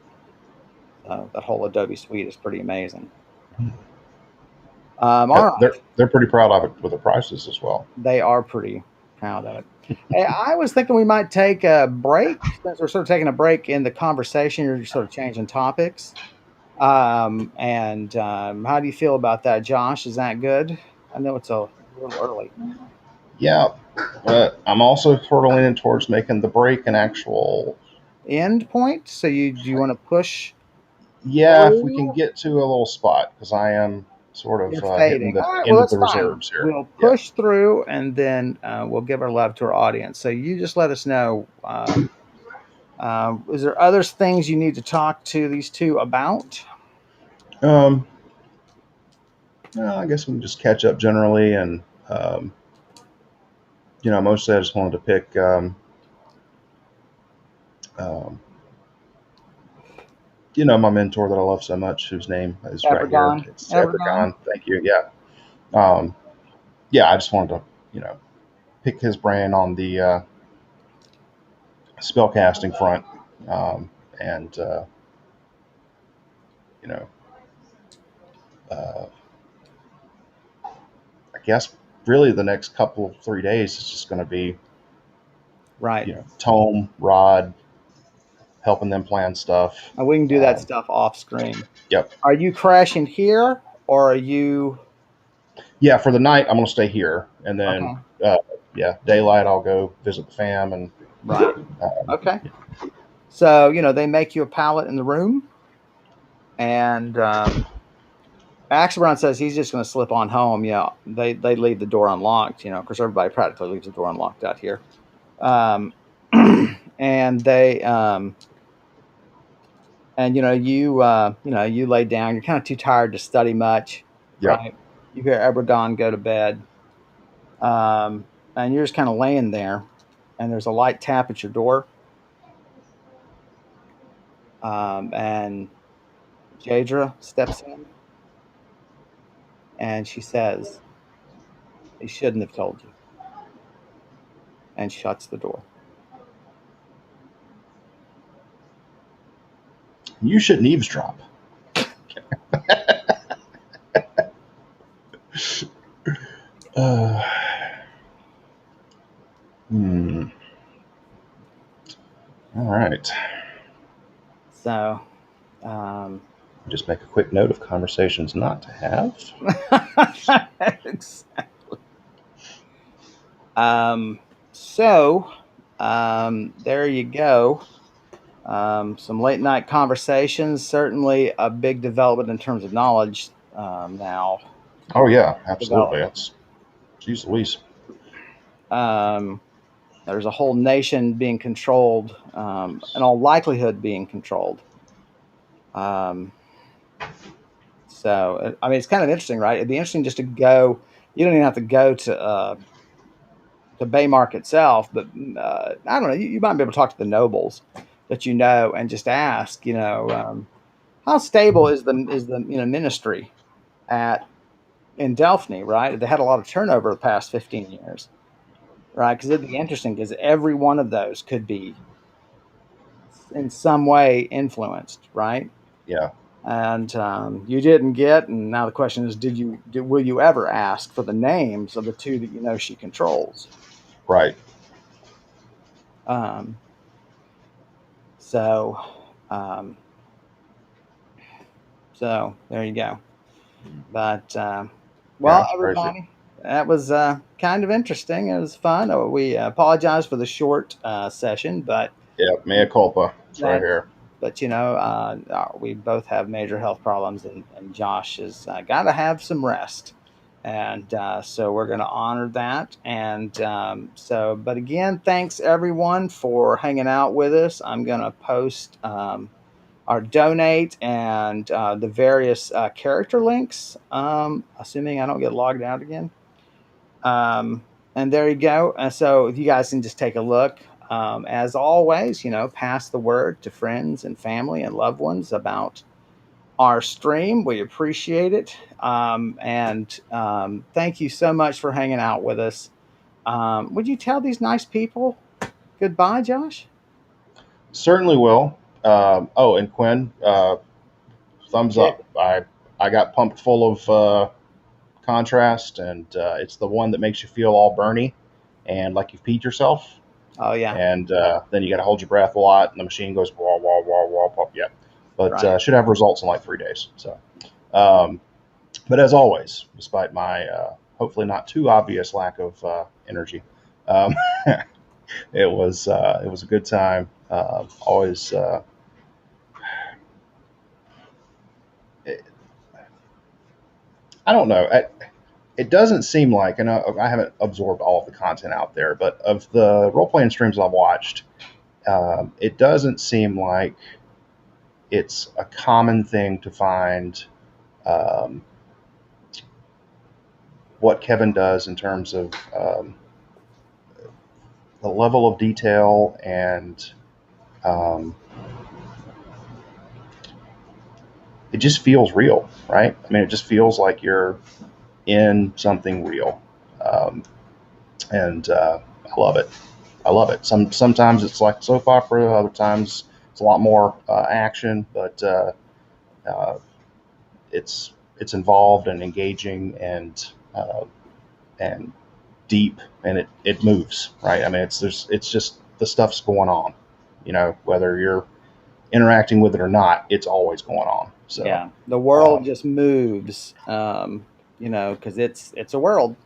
That whole Adobe suite is pretty amazing. All right. They're pretty proud of it with the prices as well. They are pretty proud of it. Hey, I was thinking we might take a break since we're sort of taking a break in the conversation. You're sort of changing topics. And how do you feel about that, Josh? Is that good? I know it's a little early. Yeah, but I'm also sort of leaning towards making the break an actual. End point. So do you want to push Yeah, if we can through? get to a little spot, because I am sort You're of hitting fading. the All right. Well, end of that's the fine. reserves here. We'll Yeah. push through, and then we'll give our love to our audience. So you just let us know. Is there other things you need to talk to these two about? Um, well, I guess we can just catch up generally, and um, mostly I just wanted to pick um, my mentor that I love so much, whose name is right here. Ebergon. It's Ebergon. Ebergon. Thank you. Yeah. Um, yeah, I just wanted to, pick his brain on the spellcasting front, and you know, uh, I guess really the next couple 3 days is just going to be, Right. Tome, Rod, helping them plan stuff. And we can do that Um, stuff off screen. yep. Are you crashing here or are you Yeah, for the night I'm going to stay here, and then okay? uh, yeah, daylight I'll go visit the fam, and Right. um, Okay. So, they make you a pallet in the room, and Axelron says he's just going to slip on home. Yeah, they leave the door unlocked, because everybody practically leaves the door unlocked out here. Um, and they, and you lay down. You're kind of too tired to study much, yep. right? You hear Ebergon go to bed, and you're just kind of laying there, and there's a light tap at your door, and Jadra steps in, and she says, "He shouldn't have told you," and shuts the door. You shouldn't eavesdrop. Uh, hmm. All right. So, um, Just make a quick note of conversations not to have. exactly. Um, so, there you go. Some late night conversations, certainly a big development in terms of knowledge now. Oh yeah, absolutely. Development. That's geez Louise. Um, there's a whole nation being controlled, in all likelihood, being controlled. Um, so, I mean, it's kind of interesting, right? It'd be interesting just to go. You don't even have to go to Baymark itself, but I don't know. You might be able to talk to the nobles that and just ask, how stable is the ministry at in Delphine, right? They had a lot of turnover the past 15 years, right? Because it'd be interesting because every one of those could be in some way influenced, right? Yeah. And you didn't get, and now the question is, will you ever ask for the names of the two that she controls? Right. Um, so, um, so there you go. But Yeah, well, it's crazy. everybody, that was kind of interesting. It was fun. We apologize for the short session, but Yeah, mea culpa. It's right that, here. but we both have major health problems, and Josh has got to have some rest. And so we're going to honor that. And but again, thanks everyone for hanging out with us. I'm going to post our donate and the various character links, assuming I don't get logged out again. And there you go. So if you guys can just take a look. As always, pass the word to friends and family and loved ones about our stream. We appreciate it. And thank you so much for hanging out with us. Would you tell these nice people goodbye, Josh? Certainly will. Oh, and Quinn, thumbs Yeah. up. I got pumped full of contrast, and it's the one that makes you feel all burny and like you've peed yourself. Oh, yeah. And then you got to hold your breath a lot, and the machine goes wah wah wah wah wah. Yeah, but Right. should have results in like 3 days. So, um, but as always, despite my hopefully not too obvious lack of energy, um, it was a good time. Always, it, I don't know. It doesn't seem like, and I haven't absorbed all of the content out there, but of the role playing streams I've watched, it doesn't seem like it's a common thing to find um, what Kevin does in terms of the level of detail and um, it just feels real, right? I mean, it just feels like you're in something real, um, and I love it. I love it. Sometimes it's like soap opera, other times it's a lot more action, but uh, it's involved and engaging and deep, and it moves, right? I mean, it's just the stuff's going on, whether you're interacting with it or not, it's always going on. So, Yeah. The world um, just moves, because it's a world,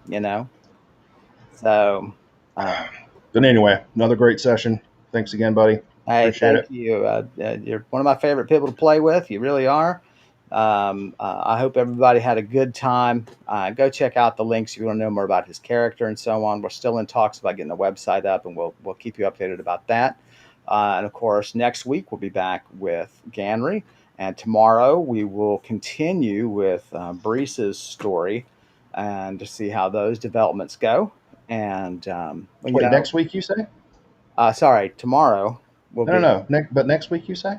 So, uh, but anyway, another great session. Thanks again, buddy. hey, Appreciate thank it. you. You're one of my favorite people to play with. You really are. I hope everybody had a good time. Go check out the links if you want to know more about his character and so on. We're still in talks about getting the website up, and we'll keep you updated about that. And of course, next week we'll be back with Ganri, and tomorrow we will continue with Breeze's story and to see how those developments go. And Wait, next week you say? sorry, tomorrow will No, no, be no. But next week you say?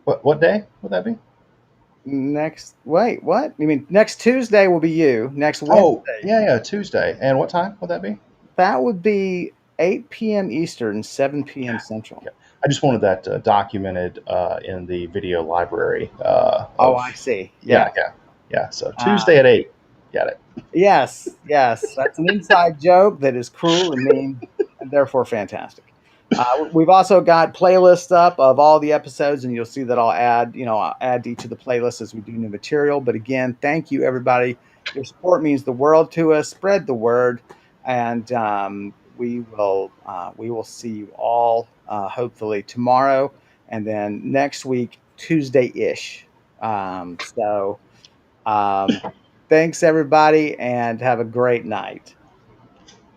What day would that be? next. Wait, what? You mean next Tuesday will be you? Next Oh, Wednesday, yeah, yeah, Tuesday. And what time would that be? that would be 8 p.m. Eastern, 7 p.m. Central. Okay. I just wanted that documented in the video library Oh, I of, see. Yeah. yeah, yeah, yeah. So Uh, Tuesday at 8. Got it. yes, yes. That's an inside joke that is cruel and mean, and therefore fantastic. We've also got playlists up of all the episodes, and you'll see that I'll add to each of the playlists as we do new material. But again, thank you, everybody. Your support means the world to us. Spread the word, and we will see you all hopefully tomorrow, and then next week Tuesday ish. So um, thanks everybody, and have a great night.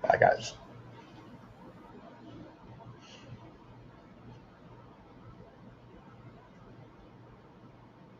Bye, guys.